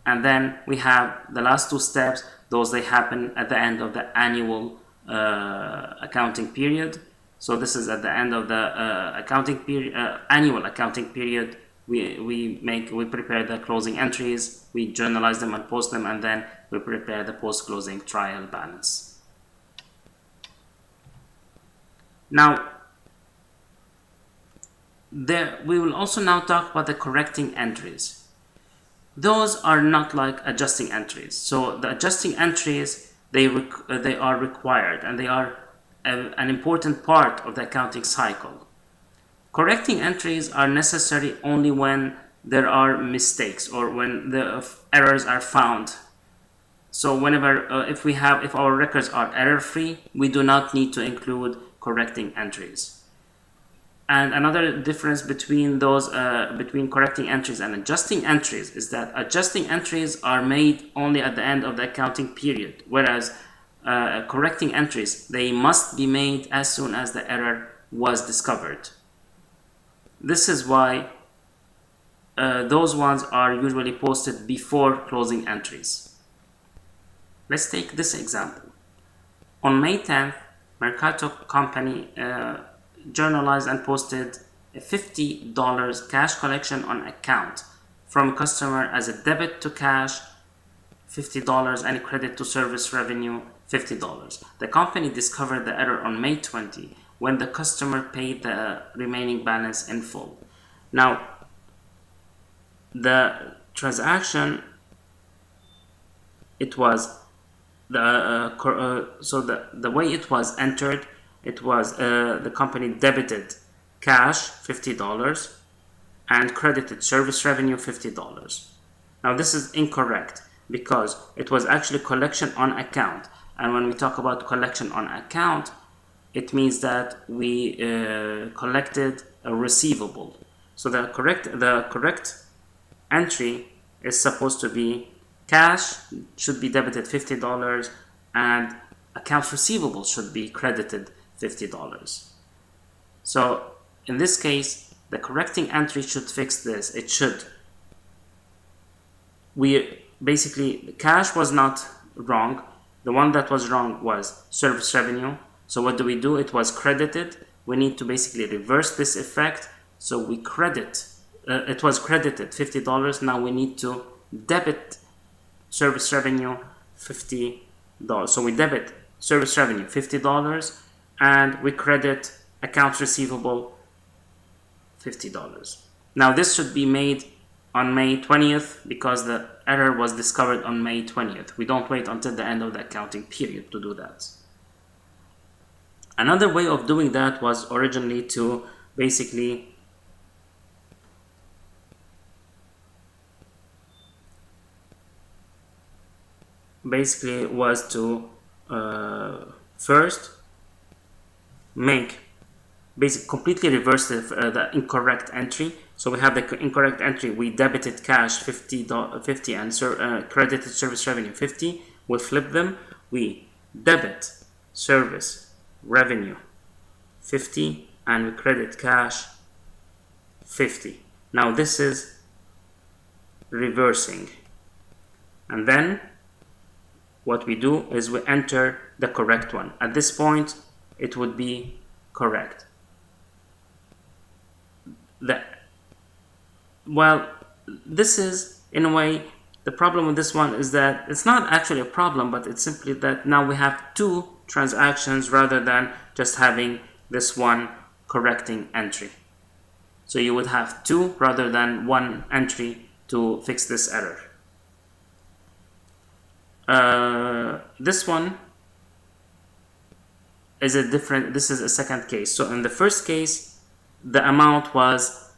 And then we have the last 2 steps. Those, they happen at the end of the annual accounting period. So this is at the end of the accounting period, annual accounting period. We prepare the closing entries, we journalize them and post them, and then we prepare the post-closing trial balance. Now, we will also now talk about the correcting entries. Those are not like adjusting entries. So the adjusting entries, they are required, and they are an important part of the accounting cycle. Correcting entries are necessary only when there are mistakes or when the errors are found. So whenever, if our records are error-free, we do not need to include correcting entries. And another difference between those, between correcting entries and adjusting entries, is that adjusting entries are made only at the end of the accounting period, whereas correcting entries, they must be made as soon as the error was discovered. This is why those ones are usually posted before closing entries. Let's take this example. On May 10th, Mercato company journalized and posted a $50 cash collection on account from a customer as a debit to cash, $50, and credit to service revenue, $50. The company discovered the error on May 20 when the customer paid the remaining balance in full. Now, the transaction, it was the way it was entered, it was the company debited cash $50 and credited service revenue $50. Now this is incorrect because it was actually collection on account, and when we talk about collection on account, it means that we collected a receivable. So the correct entry is supposed to be cash should be debited $50 and accounts receivable should be credited $50. So in this case, the correcting entry should fix this. It should. The cash was not wrong. The one that was wrong was service revenue. So what do? It was credited. We need to basically reverse this effect. So we credit, it was credited $50. Now we need to debit service revenue $50. So we debit service revenue $50 and we credit accounts receivable $50. Now this should be made on May 20th because the error was discovered on May 20th. We don't wait until the end of the accounting period to do that. Another way of doing that was originally to basically was to first completely reverse the incorrect entry. So we have the incorrect entry. We debited cash $50 and credited service revenue $50. We'll flip them. We debit service revenue $50 and we credit cash $50. Now this is reversing, and then what we do is we enter the correct one. At this point it would be correct. This is, in a way, the problem with this one is that it's not actually a problem, but it's simply that now we have two transactions rather than just having this one correcting entry. So you would have two rather than one entry to fix this error. This one is a different, this is a second case. So in the first case, the amount was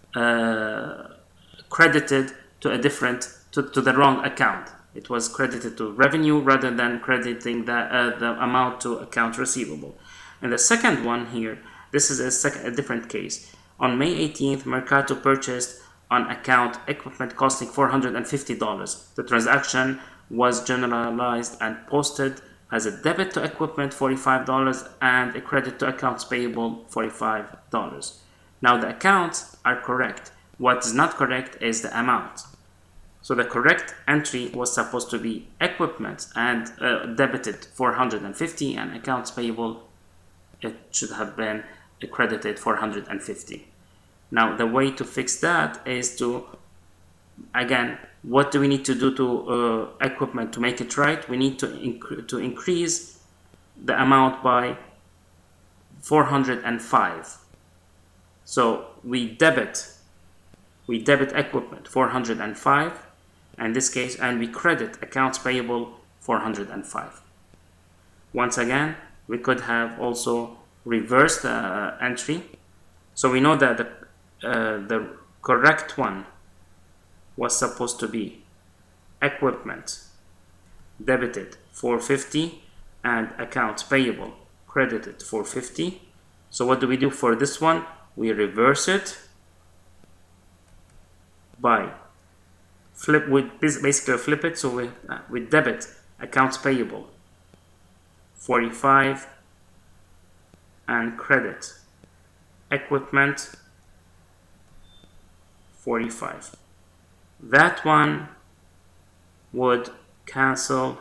credited to a different, to the wrong account. It was credited to revenue rather than crediting the amount to account receivable. And the second one here, this is a different case. On May 18th, Mercato purchased on account equipment costing $450. The transaction was generalized and posted as a debit to equipment $45 and a credit to accounts payable $45. Now the accounts are correct. What is not correct is the amount. So the correct entry was supposed to be equipment and debited $450 and accounts payable, it should have been credited $450. Now the way to fix that is to, again, what do we need to do to equipment to make it right? We need to increase the amount by 405. So we debit equipment 405 in this case, and we credit accounts payable 405. Once again, we could have also reversed the entry. So we know that the correct one was supposed to be equipment debited 450 and accounts payable credited 450. So what do we do for this one? We reverse it by basically flip it. So we debit accounts payable 45 and credit equipment 45. That one would cancel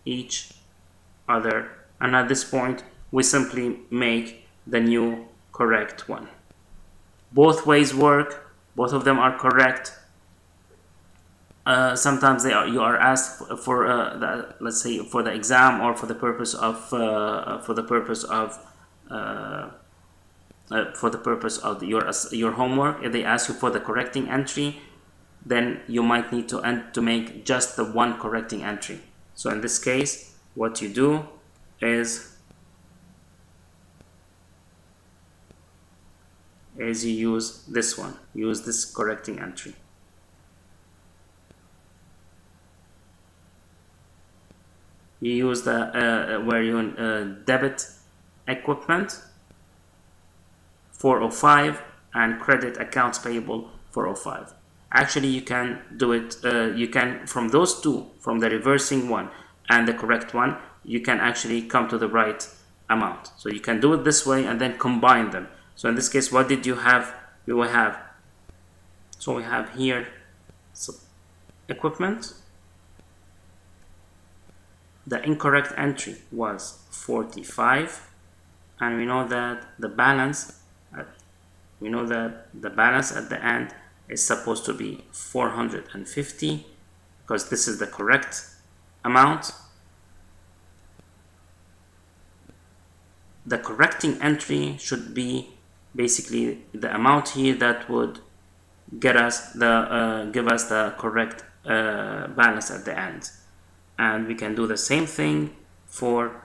each other, and at this point we simply make the new correct one. Both ways work, both of them are correct. Sometimes you are asked for let's say for the exam or for the purpose of your homework. If they ask you for the correcting entry, then you might need to make just the one correcting entry. So in this case, what you do is you use this one, use this correcting entry. You use the where you debit equipment 405 and credit accounts payable 405. Actually, you can do it, you can, from those two, from the reversing one and the correct one, you can actually come to the right amount. So you can do it this way and then combine them. So in this case, what did you have? We will have, so we have here equipment. The incorrect entry was 45, and we know that the balance at the end is supposed to be 450 because this is the correct amount. The correcting entry should be basically the amount here that would get us the give us the correct balance at the end. And we can do the same thing for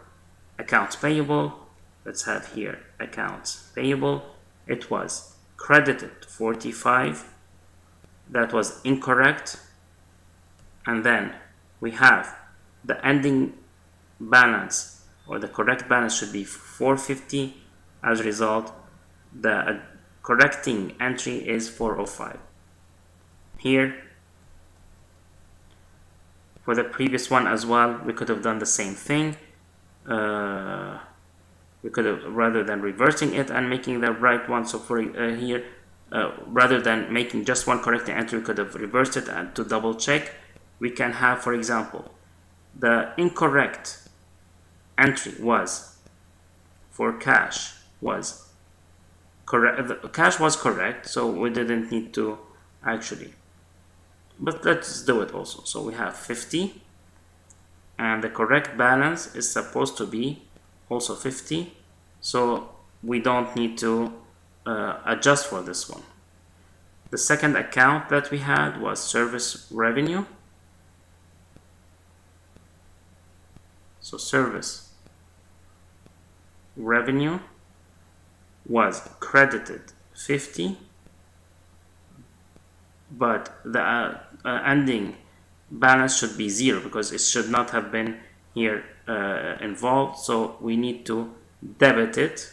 accounts payable. Let's have here accounts payable. It was credited 45. That was incorrect. And then we have the ending balance, or the correct balance should be 450. As a result, the correcting entry is 405. Here, for the previous one as well, we could have done the same thing. We could have, rather than reversing it and making the right one, so for here, rather than making just one correcting entry, we could have reversed it, and to double check, we can have, for example, the incorrect entry was for cash was correct. The cash was correct, so we didn't need to actually, but let's do it also. So we have 50, and the correct balance is supposed to be also 50, so we don't need to adjust for this one. The second account that we had was service revenue. So service revenue was credited 50, but the ending balance should be 0 because it should not have been here involved. So we need to debit it.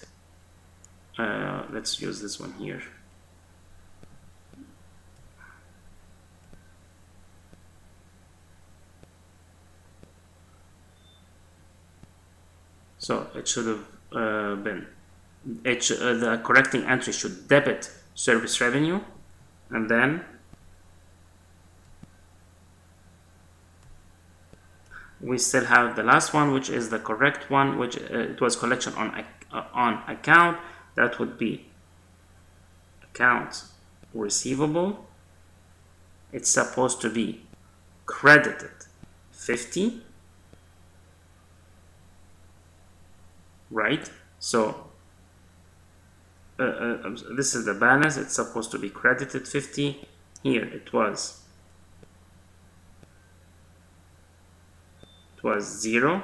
Let's use this one here. So it should have been, the correcting entry should debit service revenue, and then we still have the last one, which is the correct one, which it was collection on account. That would be accounts receivable. It's supposed to be credited 50, right? So this is the balance. It's supposed to be credited 50. Here it was 0.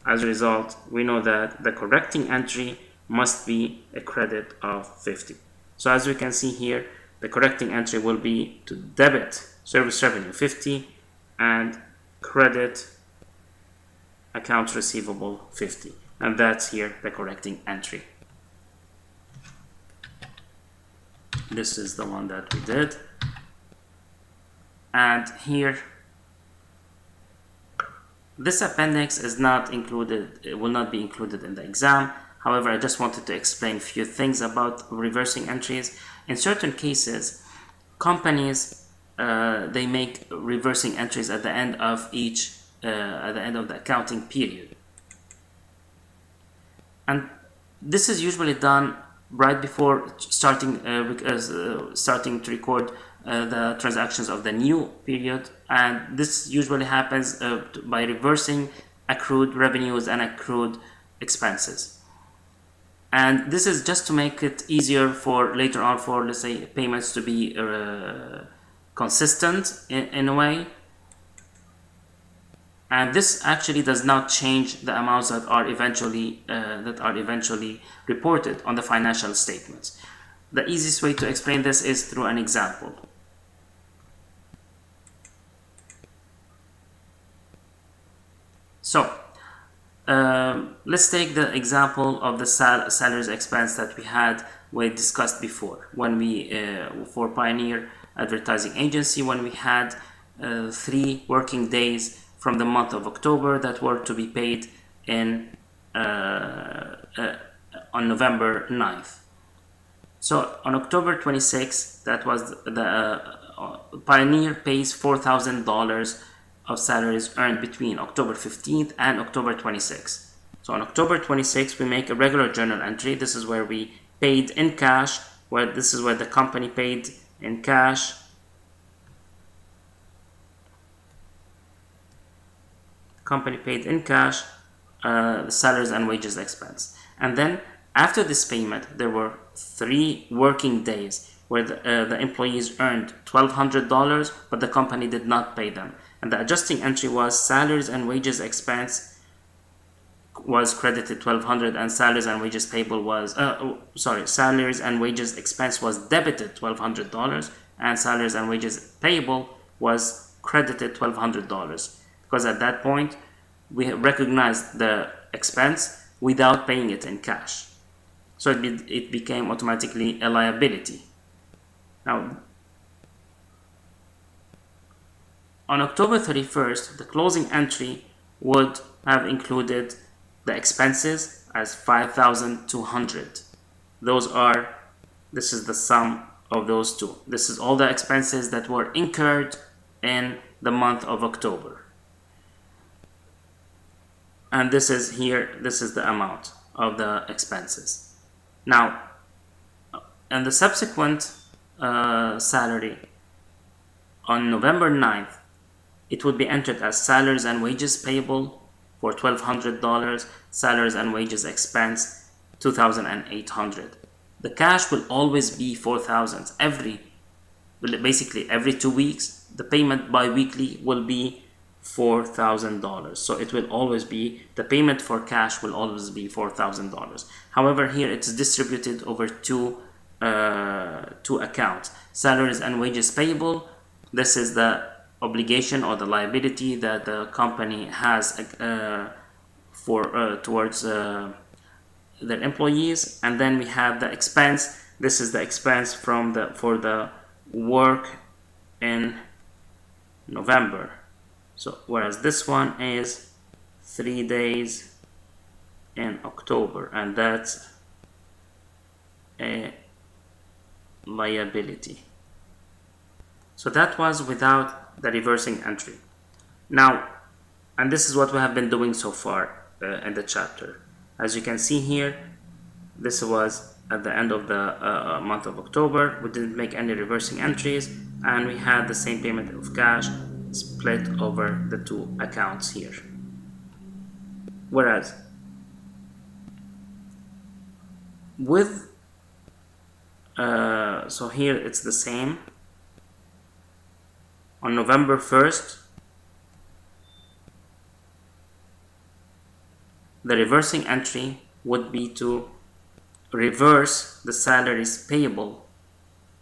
As a result, we know that the correcting entry must be a credit of 50. So as we can see here, the correcting entry will be to debit service revenue 50 and credit accounts receivable 50. And that's here the correcting entry. This is the one that we did. And here, this appendix is not included, it will not be included in the exam. However, I just wanted to explain a few things about reversing entries. In certain cases, companies, they make reversing entries at the end of each, at the end of the accounting period. And this is usually done right before starting to record the transactions of the new period, and this usually happens by reversing accrued revenues and accrued expenses. And this is just to make it easier for later on for, let's say, payments to be consistent in a way. And this actually does not change the amounts that are eventually reported on the financial statements. The easiest way to explain this is through an example. So let's take the example of the salaries expense that we discussed before when we for Pioneer Advertising Agency, when we had 3 working days from the month of October that were to be paid in on November 9th. So on October 26th, that was the Pioneer pays $4,000 of salaries earned between October 15th and October 26th. So on October 26th, we make a regular journal entry. This is where we paid in cash, this is where the company paid in cash. Company paid in cash the salaries and wages expense. And then after this payment, there were 3 working days where the employees earned $1,200, but the company did not pay them. And the adjusting entry was salaries and wages expense was credited $1,200, and salaries and wages payable was salaries and wages expense was debited $1,200, and salaries and wages payable was credited $1,200, because at that point we recognized the expense without paying it in cash. So it became automatically a liability. Now, on October 31st, the closing entry would have included the expenses as 5,200. This is the sum of those two. This is all the expenses that were incurred in the month of October. And this is the amount of the expenses. Now, and the subsequent salary on November 9th, it would be entered as salaries and wages payable for $1,200, salaries and wages expense $2,800. The cash will always be $4,000. Basically every 2 weeks, the payment bi-weekly will be $4,000. So it will always be, the payment for cash will always be $4,000. However, here it's distributed over two accounts: salaries and wages payable. This is the obligation or the liability that the company has towards their employees. And then we have the expense. This is the expense for the work in November. So whereas this one is 3 days in October, and that's a liability. So that was without the reversing entry. Now, and this is what we have been doing so far in the chapter. As you can see here, this was at the end of the month of October. We didn't make any reversing entries, and we had the same payment of cash split over the two accounts here. Whereas with so here it's the same. On November 1st, the reversing entry would be to reverse the salaries payable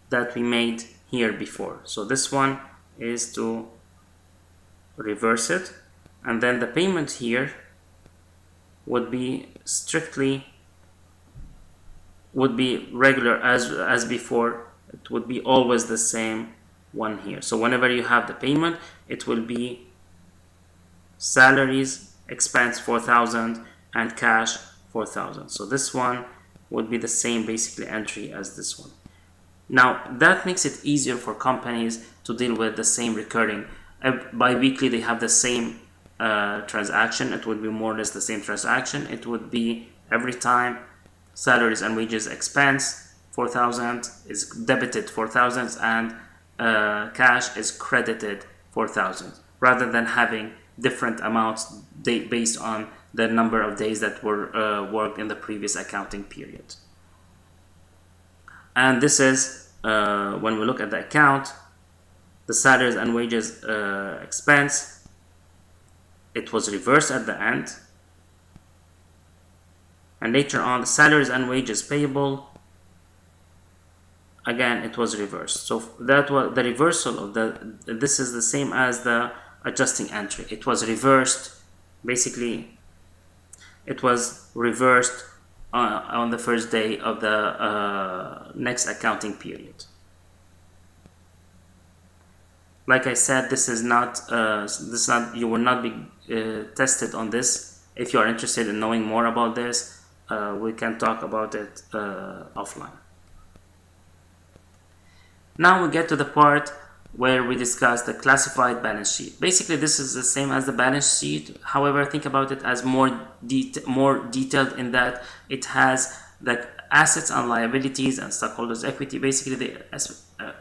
that we made here before. So this one is to reverse it, and then the payment here would be regular as before. It would be always the same one here. So whenever you have the payment, it will be salaries expense 4,000 and cash 4,000. So this one would be the same basically entry as this one. Now that makes it easier for companies to deal with the same recurring. Bi-weekly they have the same transaction. It would be more or less the same transaction. It would be every time salaries and wages expense 4,000 is debited 4,000 and cash is credited 4,000, rather than having different amounts based on the number of days that were worked in the previous accounting period. And this is when we look at the account, the salaries and wages expense, it was reversed at the end, and later on the salaries and wages payable, again it was reversed. So that was the reversal of this is the same as the adjusting entry. It was reversed, basically it was reversed on the first day of the next accounting period. Like I said, this is not you will not be tested on this. If you are interested in knowing more about this, we can talk about it offline. Now we get to the part where we discuss the classified balance sheet. Basically this is the same as the balance sheet, however think about it as more detailed in that it has the assets and liabilities and stockholders equity. Basically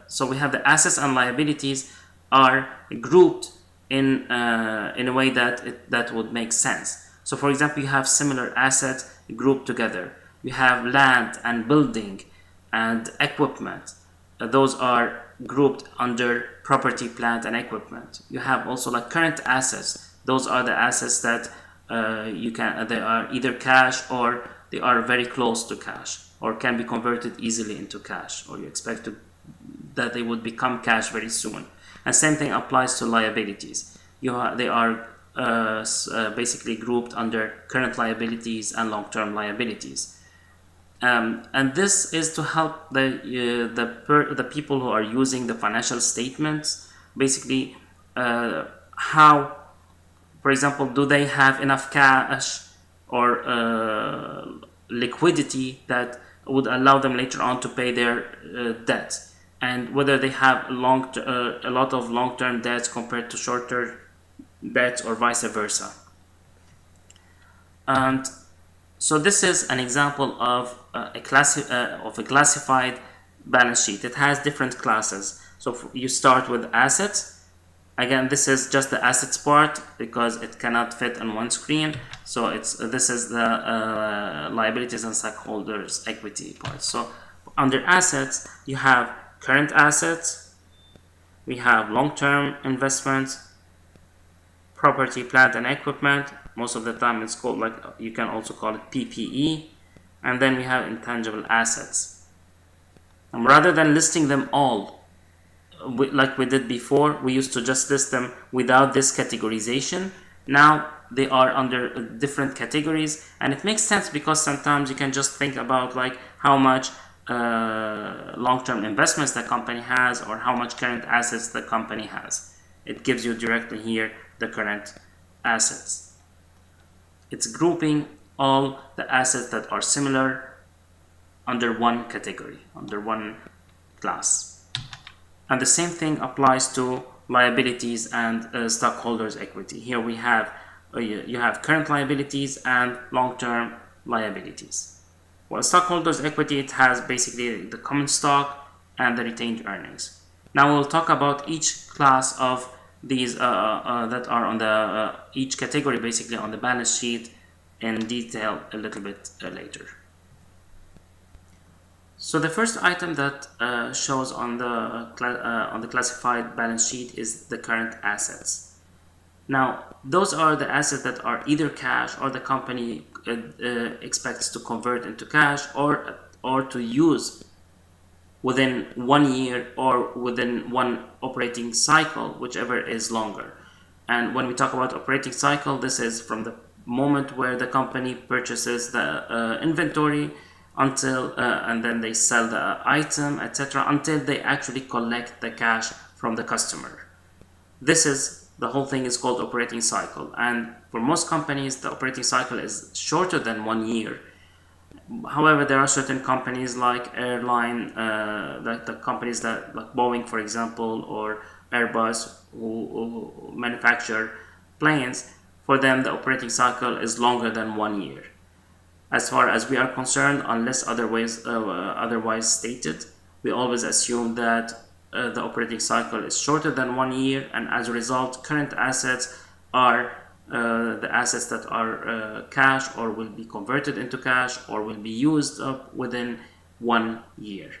so we have the assets and liabilities are grouped in a way that would make sense. So for example, you have similar assets grouped together. You have land and building and equipment. Those are grouped under property, plant and equipment. You have also like current assets. Those are the assets that they are either cash or they are very close to cash or can be converted easily into cash, or you expect that they would become cash very soon. And same thing applies to liabilities. They are basically grouped under current liabilities and long-term liabilities. And this is to help the people who are using the financial statements. Basically, how, for example, do they have enough cash or liquidity that would allow them later on to pay their debt, and whether they have a lot of long-term debts compared to shorter debts or vice versa. And so this is an example of a classified balance sheet. It has different classes. So you start with assets. Again, this is just the assets part because it cannot fit on one screen. So this is the liabilities and stockholders equity part. So under assets, you have current assets, we have long-term investments, property, plant, and equipment. Most of the time it's called, like, you can also call it PPE. And then we have intangible assets. And rather than listing them all, like we did before, we used to just list them without this categorization. Now they are under different categories, and it makes sense because sometimes you can just think about like how much long-term investments the company has or how much current assets the company has. It gives you directly here the current assets. It's grouping all the assets that are similar under one category, under one class. And the same thing applies to liabilities and stockholders' equity. Here we have you have current liabilities and long-term liabilities. Well, stockholders' equity, it has basically the common stock and the retained earnings. Now we'll talk about each class of these that are on the each category basically on the balance sheet in detail a little bit later. So the first item that shows on the classified balance sheet is the current assets. Now, those are the assets that are either cash or the company expects to convert into cash or to use within 1 year or within one operating cycle, whichever is longer. And when we talk about operating cycle, this is from the moment where the company purchases the inventory until and then they sell the item, etc., until they actually collect the cash from the customer. This is the whole thing is called operating cycle, and for most companies the operating cycle is shorter than 1 year. However, there are certain companies like airline, like the companies that like Boeing, for example, or Airbus, who manufacture planes. For them, the operating cycle is longer than 1 year. As far as we are concerned, unless otherwise stated, we always assume that the operating cycle is shorter than 1 year, and as a result, current assets are the assets that are cash or will be converted into cash or will be used up within 1 year.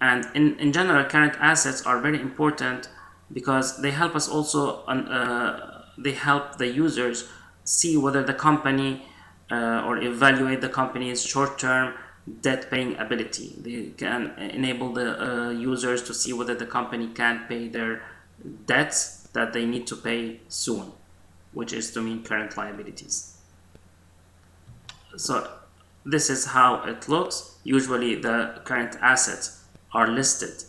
And in general, current assets are very important because they help us also, they help the users see whether the company or evaluate the company's short-term debt paying ability. They can enable the users to see whether the company can pay their debts that they need to pay soon, which is to mean current liabilities. So this is how it looks. Usually the current assets are listed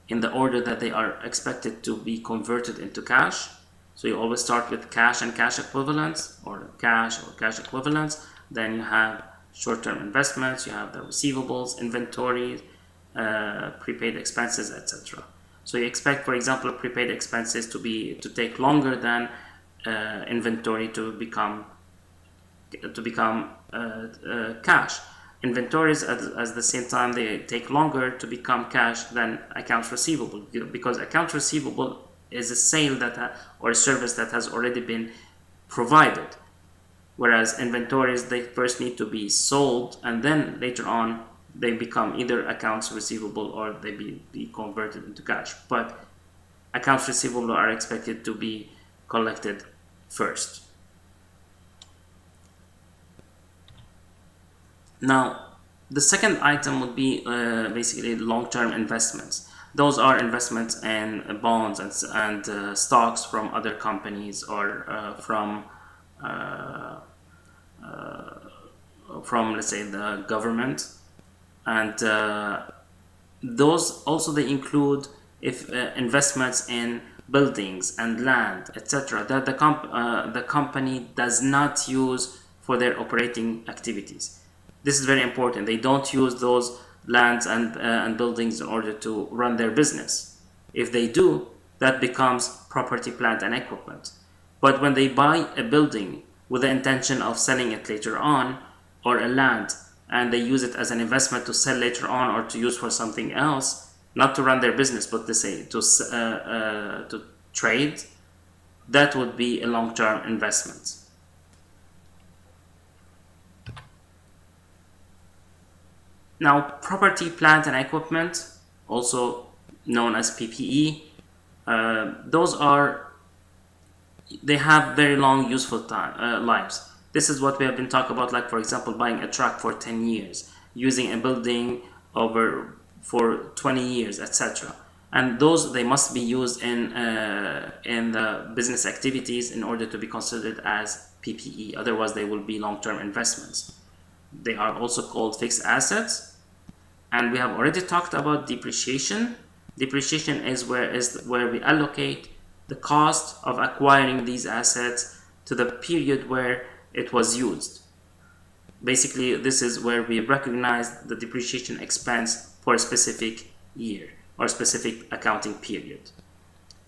in the order that they are expected to be converted into cash. So you always start with cash and cash equivalents, or cash equivalents. Then you have short-term investments, you have the receivables, inventory, prepaid expenses, etc. So you expect, for example, prepaid expenses to take longer than inventory to become cash. Inventories at the same time, they take longer to become cash than accounts receivable, because accounts receivable is a sale or a service that has already been provided. Whereas inventories, they first need to be sold, and then later on they become either accounts receivable or they be converted into cash. But accounts receivable are expected to be collected first. Now, the second item would be basically long-term investments. Those are investments in bonds and stocks from other companies or from let's say the government, and those also they include investments in buildings and land, etc., that the company does not use for their operating activities. This is very important. They don't use those lands and buildings in order to run their business. If they do, that becomes property, plant, and equipment. But when they buy a building with the intention of selling it later on, or a land, and they use it as an investment to sell later on or to use for something else, not to run their business, but to trade, that would be a long-term investment. Now, property, plant, and equipment, also known as PPE, They have very long useful time lives. This is what we have been talking about, like for example buying a truck for 10 years, using a building over for 20 years, etc. And those, they must be used in the business activities in order to be considered as PPE. Otherwise they will be long-term investments. They are also called fixed assets. And we have already talked about depreciation. Depreciation is where we allocate the cost of acquiring these assets to the period where it was used. Basically, this is where we recognize the depreciation expense for a specific year or specific accounting period.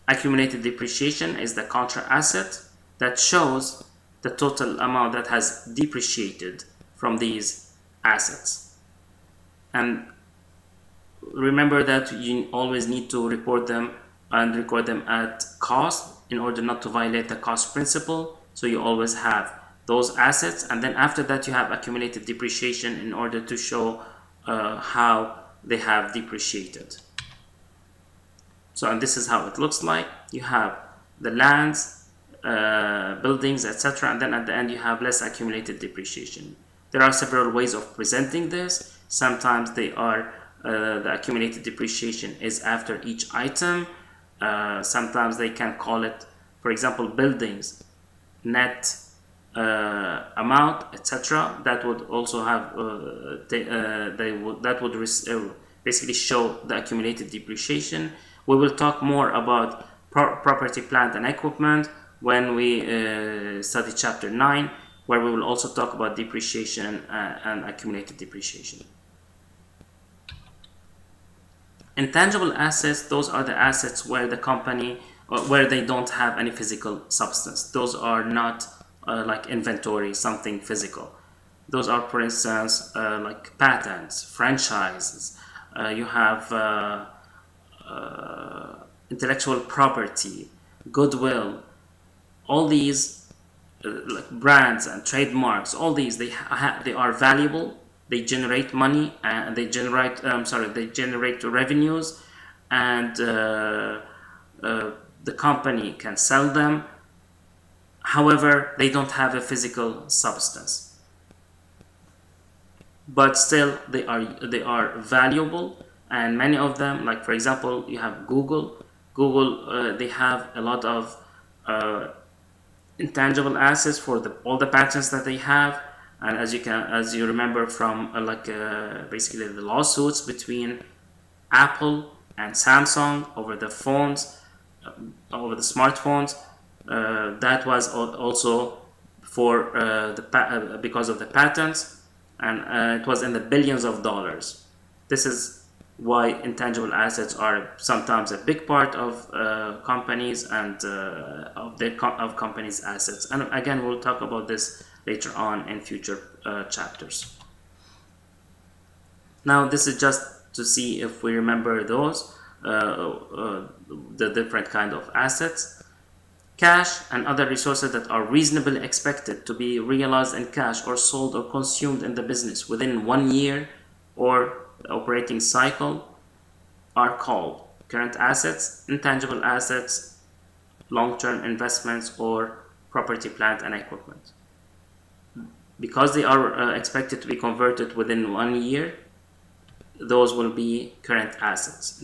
Accumulated depreciation is the contra asset that shows the total amount that has depreciated from these assets. And remember that you always need to report them and record them at cost in order not to violate the cost principle. So you always have those assets, and then after that you have accumulated depreciation in order to show how they have depreciated. So, and this is how it looks like. You have the lands, buildings, etc., and then at the end you have less accumulated depreciation. There are several ways of presenting this. Sometimes they are the accumulated depreciation is after each item. Sometimes they can call it, for example, buildings, net amount, etc. That would also have basically show the accumulated depreciation. We will talk more about property, plant, and equipment when we study chapter 9, where we will also talk about depreciation and accumulated depreciation. Intangible assets, those are the assets where the company, where they don't have any physical substance. Those are not like inventory, something physical. Those are, for instance, like patents, franchises. You have intellectual property, goodwill. All these like brands and trademarks, all these, they are valuable. They generate money and they generate revenues, and the company can sell them. However, they don't have a physical substance, but still they are valuable. And many of them, like for example, you have Google. They have a lot of intangible assets for all the patents that they have. And as you remember from basically the lawsuits between Apple and Samsung over the phones, over the smartphones, that was also for because of the patents, and it was in the billions of dollars. This is why intangible assets are sometimes a big part of companies and of companies' assets. And again, we'll talk about this later on in future chapters. Now, this is just to see if we remember those, the different kind of assets. Cash and other resources that are reasonably expected to be realized in cash or sold or consumed in the business within 1 year or the operating cycle are called current assets, intangible assets, long-term investments, or property, plant, and equipment. Because they are expected to be converted within 1 year, those will be current assets.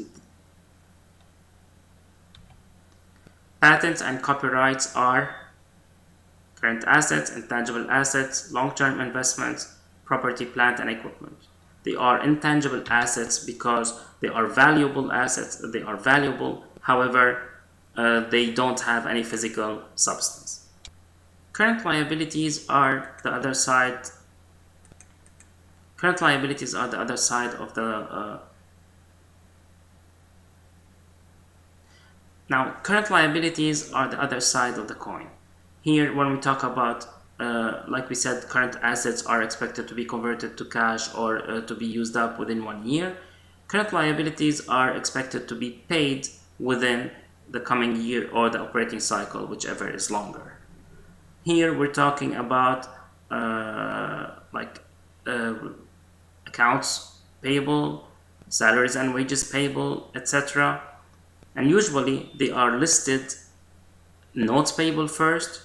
Patents and copyrights are current assets, intangible assets, long-term investments, property, plant, and equipment. They are intangible assets because they are valuable assets. They are valuable, however, they don't have any physical substance. Current liabilities are the other side. Current liabilities are the other side of the Now, current liabilities are the other side of the coin. Here, when we talk about, like we said, current assets are expected to be converted to cash or to be used up within 1 year. Current liabilities are expected to be paid within the coming year or the operating cycle, whichever is longer. Here, we're talking about accounts payable, salaries and wages payable, etc. And usually they are listed notes payable first,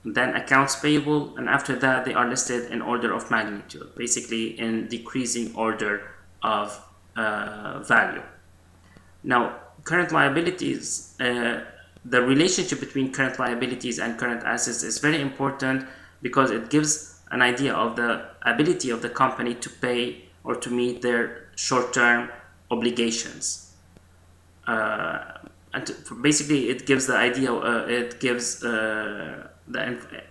then accounts payable, and after that they are listed in order of magnitude, basically in decreasing order of value. Now, current liabilities, the relationship between current liabilities and current assets is very important because it gives an idea of the ability of the company to pay or to meet their short-term obligations. Basically, it gives the idea, it gives the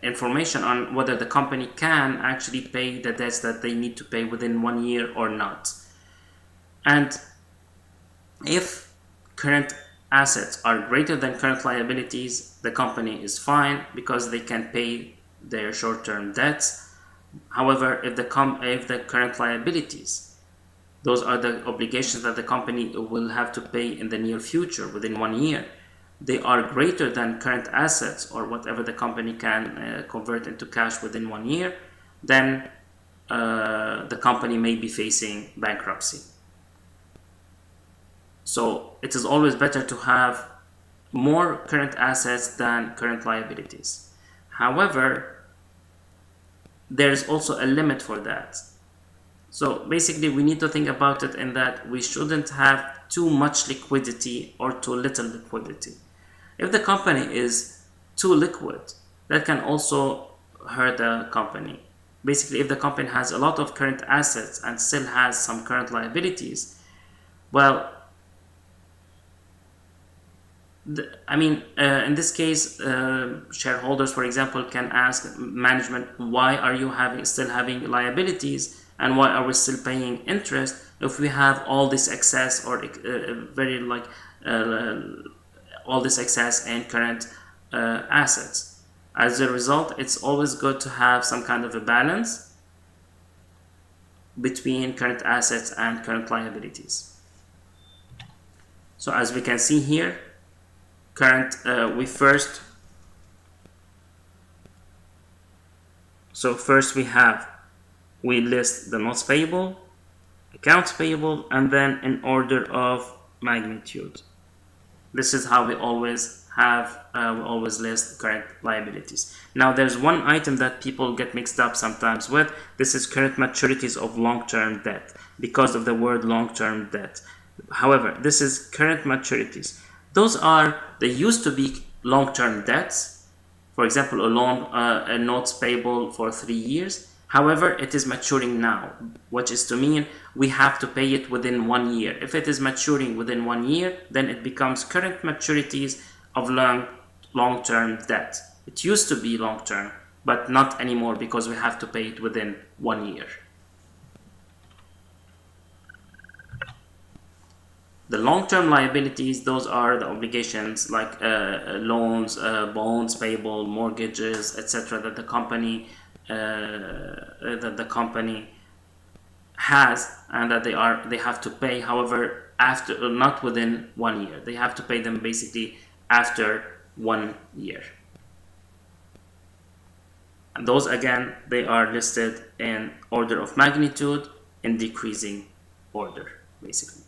information on whether the company can actually pay the debts that they need to pay within 1 year or not. And if current assets are greater than current liabilities, the company is fine because they can pay their short-term debts. However, if the current liabilities, those are the obligations that the company will have to pay in the near future within 1 year, they are greater than current assets or whatever the company can convert into cash within 1 year, then the company may be facing bankruptcy. So it is always better to have more current assets than current liabilities. However, there is also a limit for that. So basically we need to think about it in that we shouldn't have too much liquidity or too little liquidity. If the company is too liquid, that can also hurt the company. Basically, if the company has a lot of current assets and still has some current liabilities, well, in this case, shareholders, for example, can ask management, why are you still having liabilities, and why are we still paying interest if we have all this excess or all this excess in current assets? As a result, it's always good to have some kind of a balance between current assets and current liabilities. So as we can see here, first we list the notes payable, accounts payable, and then in order of magnitude. This is how we always list current liabilities. Now there's one item that people get mixed up sometimes with. This is current maturities of long-term debt because of the word long-term debt. However, this is current maturities. They used to be long-term debts. For example, a loan, a notes payable for 3 years. However, it is maturing now, which is to mean we have to pay it within 1 year. If it is maturing within 1 year, then it becomes current maturities of long-term debt. It used to be long-term, but not anymore because we have to pay it within 1 year. The long-term liabilities, those are the obligations like loans, bonds payable, mortgages, etc. that the company has and that they have to pay. However, after not within 1 year, they have to pay them basically after 1 year. And those again, they are listed in order of magnitude in decreasing order, basically.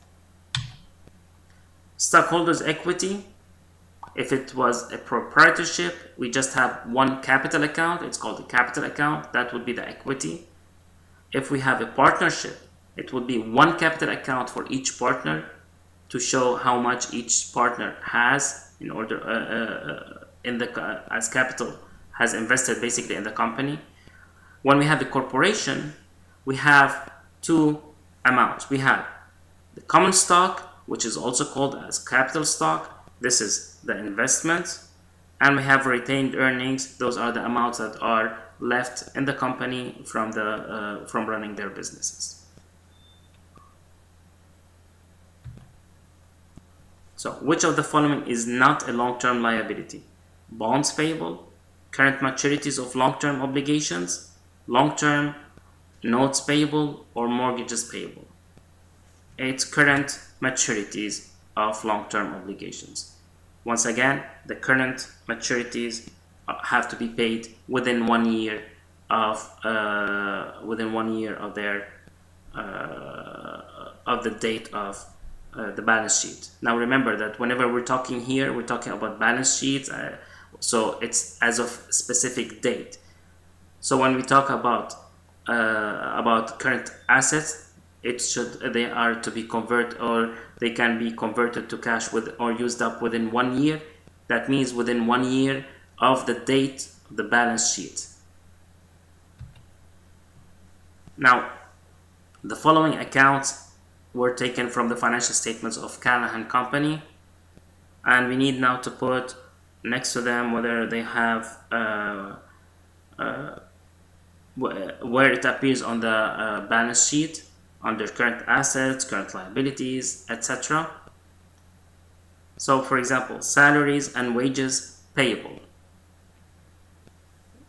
Stockholders' equity, if it was a proprietorship, we just have one capital account. It's called a capital account. That would be the equity. If we have a partnership, it would be one capital account for each partner to show how much each partner has in order as capital has invested basically in the company. When we have the corporation, we have two amounts. We have the common stock, which is also called as capital stock. This is the investment. And we have retained earnings. Those are the amounts that are left in the company from running their businesses. So which of the following is not a long-term liability? Bonds payable, current maturities of long-term obligations, long-term notes payable, or mortgages payable? It's current maturities of long-term obligations. Once again, the current maturities have to be paid within 1 year of their of the date of the balance sheet. Now remember that whenever we're talking here, we're talking about balance sheets, so it's as of specific date. So when we talk about current assets, they are to be converted, or they can be converted to cash or used up within 1 year. That means within 1 year of the date of the balance sheet. Now, the following accounts were taken from the financial statements of Callahan Company, and we need now to put next to them whether they have where it appears on the balance sheet under current assets, current liabilities, etc. So for example, salaries and wages payable.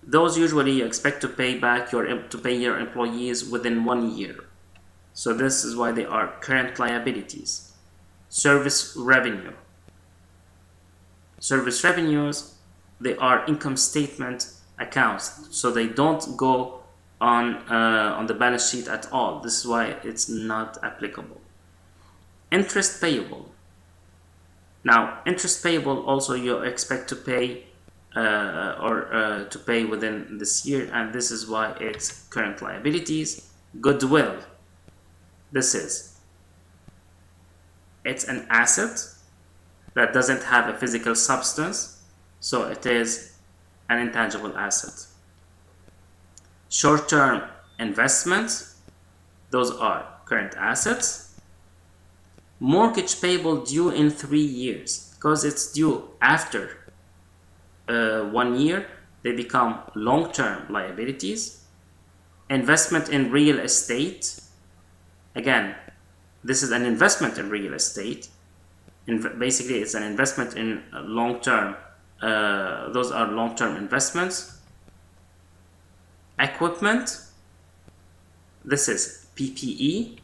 Those usually you expect to pay your employees within 1 year. So this is why they are current liabilities. Service revenue. Service revenues, they are income statement accounts, so they don't go on the balance sheet at all. This is why it's not applicable. Interest payable. Now, interest payable also you expect to pay to pay within this year, and this is why it's current liabilities. Goodwill. It's an asset that doesn't have a physical substance, so it is an intangible asset. Short-term investments, those are current assets. Mortgage payable due in 3 years, because it's due after 1 year, they become long-term liabilities. Investment in real estate, again, this is an investment in real estate. Basically, it's an investment in long-term, those are long-term investments. Equipment, this is PPE.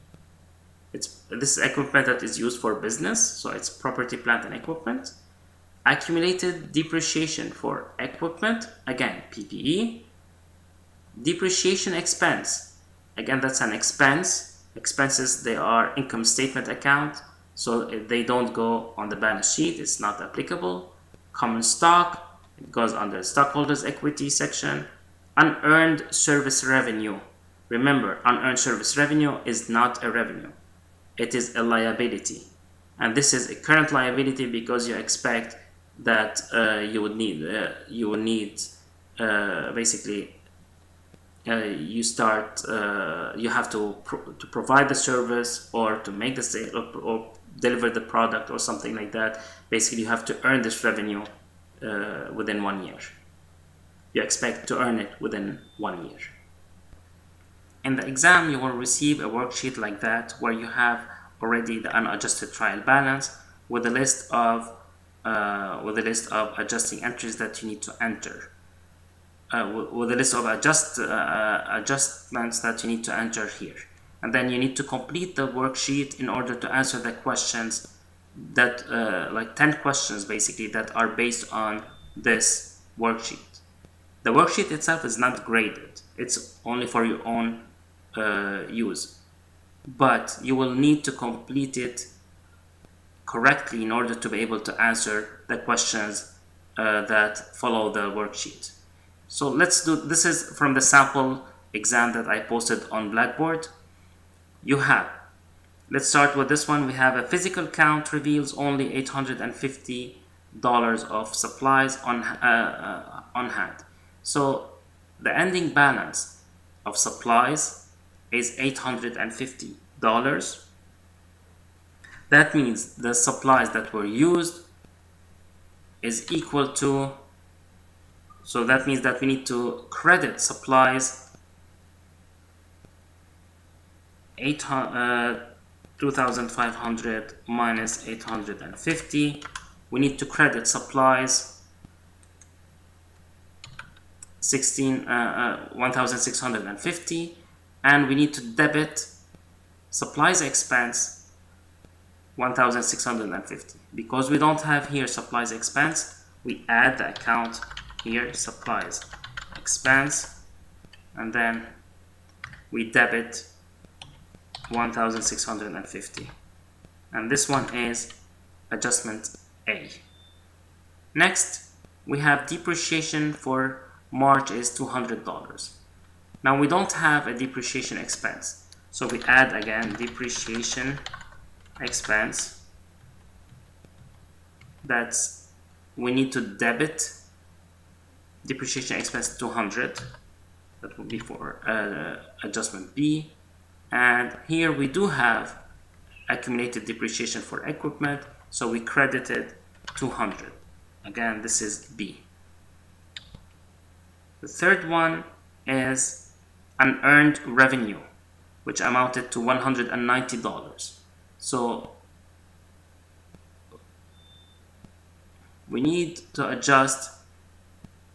This is equipment that is used for business, so it's property, plant, and equipment. Accumulated depreciation for equipment, again, PPE. Depreciation expense, again, that's an expense. Expenses, they are income statement account, so they don't go on the balance sheet, it's not applicable. Common stock, it goes under stockholders' equity section. Unearned service revenue. Remember, unearned service revenue is not a revenue. It is a liability. And this is a current liability because you expect that you would need basically you have to provide the service or to make the sale or deliver the product or something like that. Basically, you have to earn this revenue within 1 year. You expect to earn it within 1 year. In the exam, you will receive a worksheet like that where you have already the unadjusted trial balance with a list of adjusting entries that you need to enter. With a list of adjustments that you need to enter here, and then you need to complete the worksheet in order to answer the questions that like 10 questions basically that are based on this worksheet. The worksheet itself is not graded, it's only for your own use, but you will need to complete it correctly in order to be able to answer the questions that follow the worksheet. So let's do, this is from the sample exam that I posted on Blackboard. Let's start with this one. We have a physical count reveals only $850 of supplies on hand. So the ending balance of supplies is $850. That means the supplies that were used is equal to, so that means that we need to credit supplies 2,500 minus 850. We need to credit supplies 1,650, and we need to debit supplies expense 1,650. Because we don't have here supplies expense, we add the account here, supplies expense, and then we debit 1,650. and this one is adjustment A. Next, we have depreciation for March is $200. Now we don't have a depreciation expense, so we add again depreciation expense. That's, we need to debit depreciation expense 200. That will be for adjustment B. And here we do have accumulated depreciation for equipment, so we credited 200. Again, this is B. The third one is unearned revenue, which amounted to $190. So we need to adjust.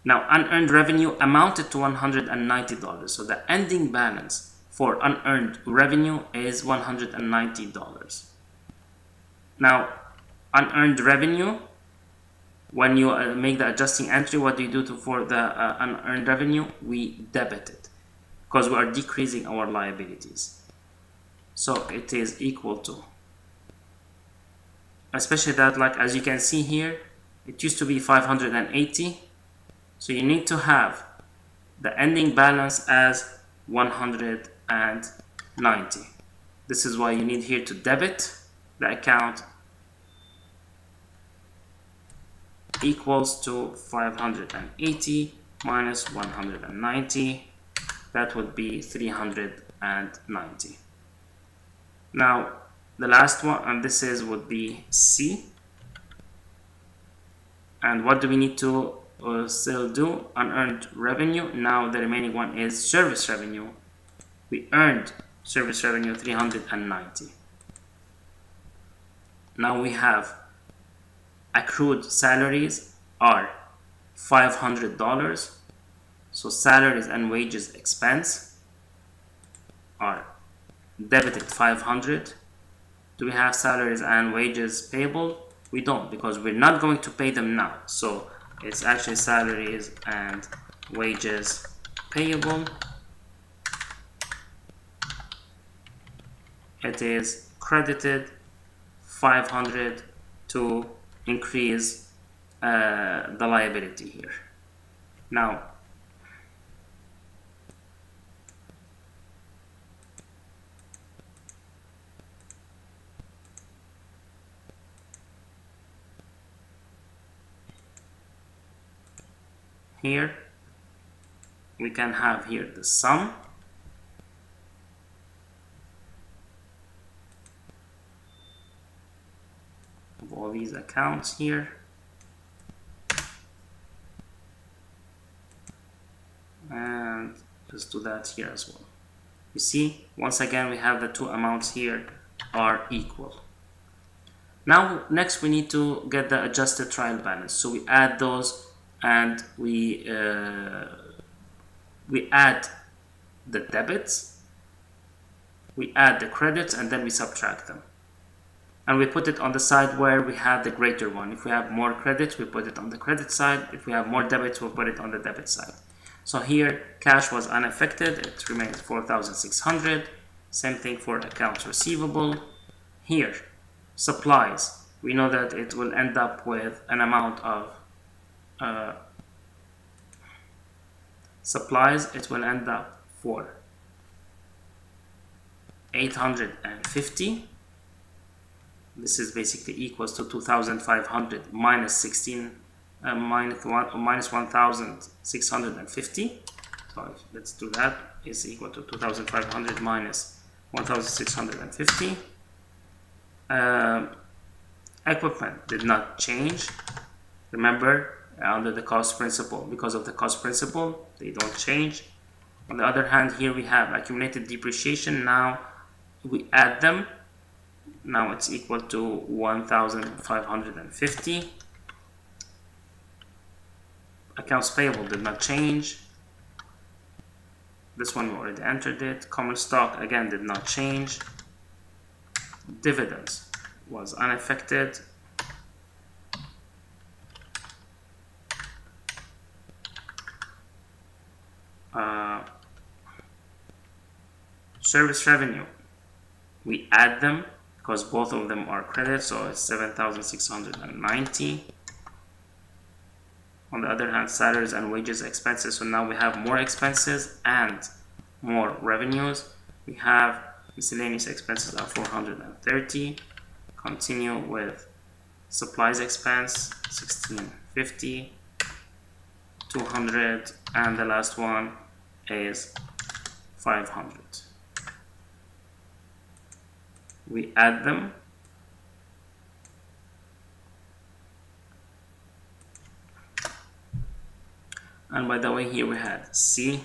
Now, unearned revenue amounted to $190. So the ending balance for unearned revenue is $190. Now, unearned revenue, when you make the adjusting entry, what do you do for the unearned revenue? We debit it because we are decreasing our liabilities. So it is equal to, especially that, like as you can see here, it used to be 580. So you need to have the ending balance as 190. This is why you need here to debit the account equals to 580 minus 190. That would be 390. Now the last one, and this is would be C. And what do we need to still do? Unearned revenue. Now the remaining one is service revenue. We earned service revenue 390. Now we have accrued salaries are $500. So salaries and wages expense are debited 500. Do we have salaries and wages payable? We don't, because we're not going to pay them now. So it's actually salaries and wages payable. It is credited 500 to increase the liability here. Now, here we can have here the sum of all these accounts here, and just do that here as well. You see, once again we have the two amounts here are equal. Now next we need to get the adjusted trial balance, so we add those and we add the debits, we add the credits, and then we subtract them. And we put it on the side where we have the greater one. If we have more credits, we put it on the credit side. If we have more debits, we'll put it on the debit side. So here, cash was unaffected. It remains 4,600. Same thing for accounts receivable. Here, supplies. We know that it will end up with an amount of supplies. It will end up for 850. This is basically equals to 2,500 minus 16 minus 1,650. So let's do that. Is equal to 2,500 minus 1,650. Equipment did not change. Remember, under the cost principle, because of the cost principle, they don't change. On the other hand, here we have accumulated depreciation. Now we add them. Now it's equal to 1,550. Accounts payable did not change. This one we already entered it. Common stock again did not change. Dividends was unaffected. Service revenue, we add them because both of them are credit, so it's 7,690. On the other hand, salaries and wages expenses, so now we have more expenses and more revenues. We have miscellaneous expenses are 430. Continue with supplies expense 1650, 200, and the last one is 500. We add them. And by the way, here we had C,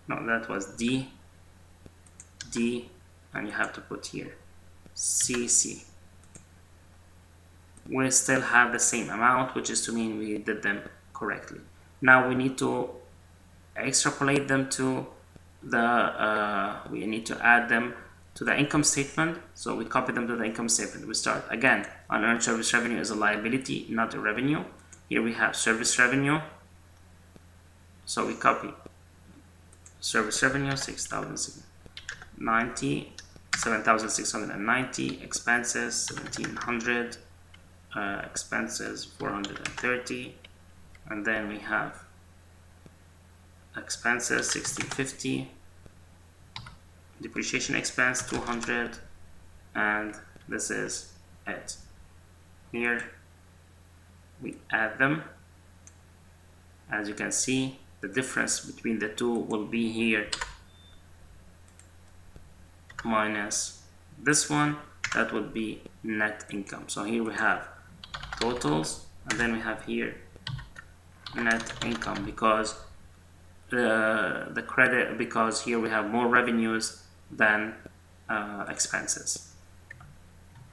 no, that was D, and you have to put here CC. We still have the same amount, which is to mean we did them correctly. Now we need to extrapolate them to the, we need to add them to the income statement. So we copy them to the income statement. We start again, unearned service revenue is a liability, not a revenue. Here we have service revenue. So we copy service revenue 7,690, expenses 1,700, expenses 430, and then we have expenses 1,650, depreciation expense 200, and this is it. Here we add them. As you can see, the difference between the two will be here minus this one. That would be net income. So here we have totals, and then we have here net income, because the credit, because here we have more revenues than expenses.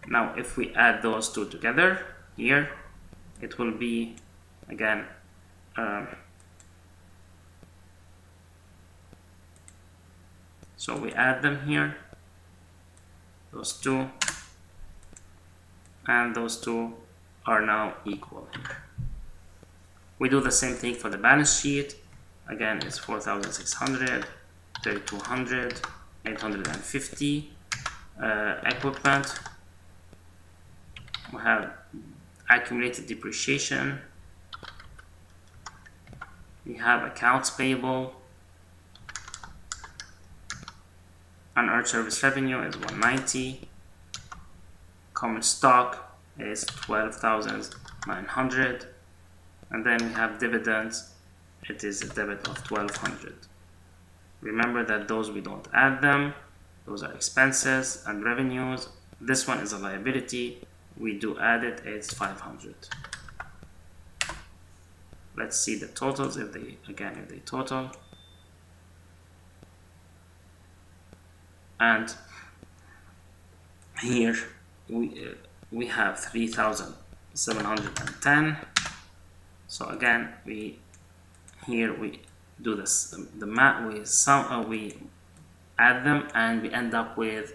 Now if we add those two together here, it will be again so we add them here, those two, and those two are now equal here. We do the same thing for the balance sheet. Again, it's 4,600, 3,200, 850. Equipment, we have accumulated depreciation. We have accounts payable. Unearned service revenue is 190. Common stock is 12,900. And then we have dividends. It is a debit of 1,200. Remember that those we don't add them. Those are expenses and revenues. This one is a liability. We do add it. It's 500. Let's see the totals. If they total. And here we have 3,710. So again, we do this, the math, we add them, and we end up with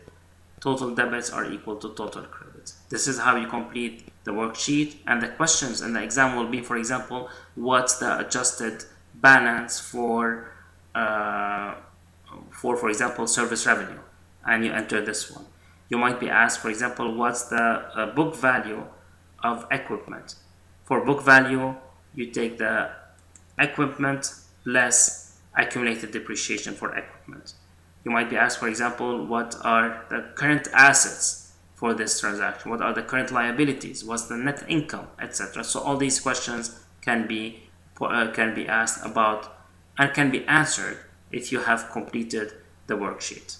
total debits are equal to total credits. This is how you complete the worksheet, and the questions in the exam will be, for example, what's the adjusted balance for example, service revenue, and you enter this one. You might be asked, for example, what's the book value of equipment. For book value, you take the equipment less accumulated depreciation for equipment. You might be asked, for example, what are the current assets for this transaction? What are the current liabilities? What's the net income, etc. So all these questions can be asked about and can be answered if you have completed the worksheet.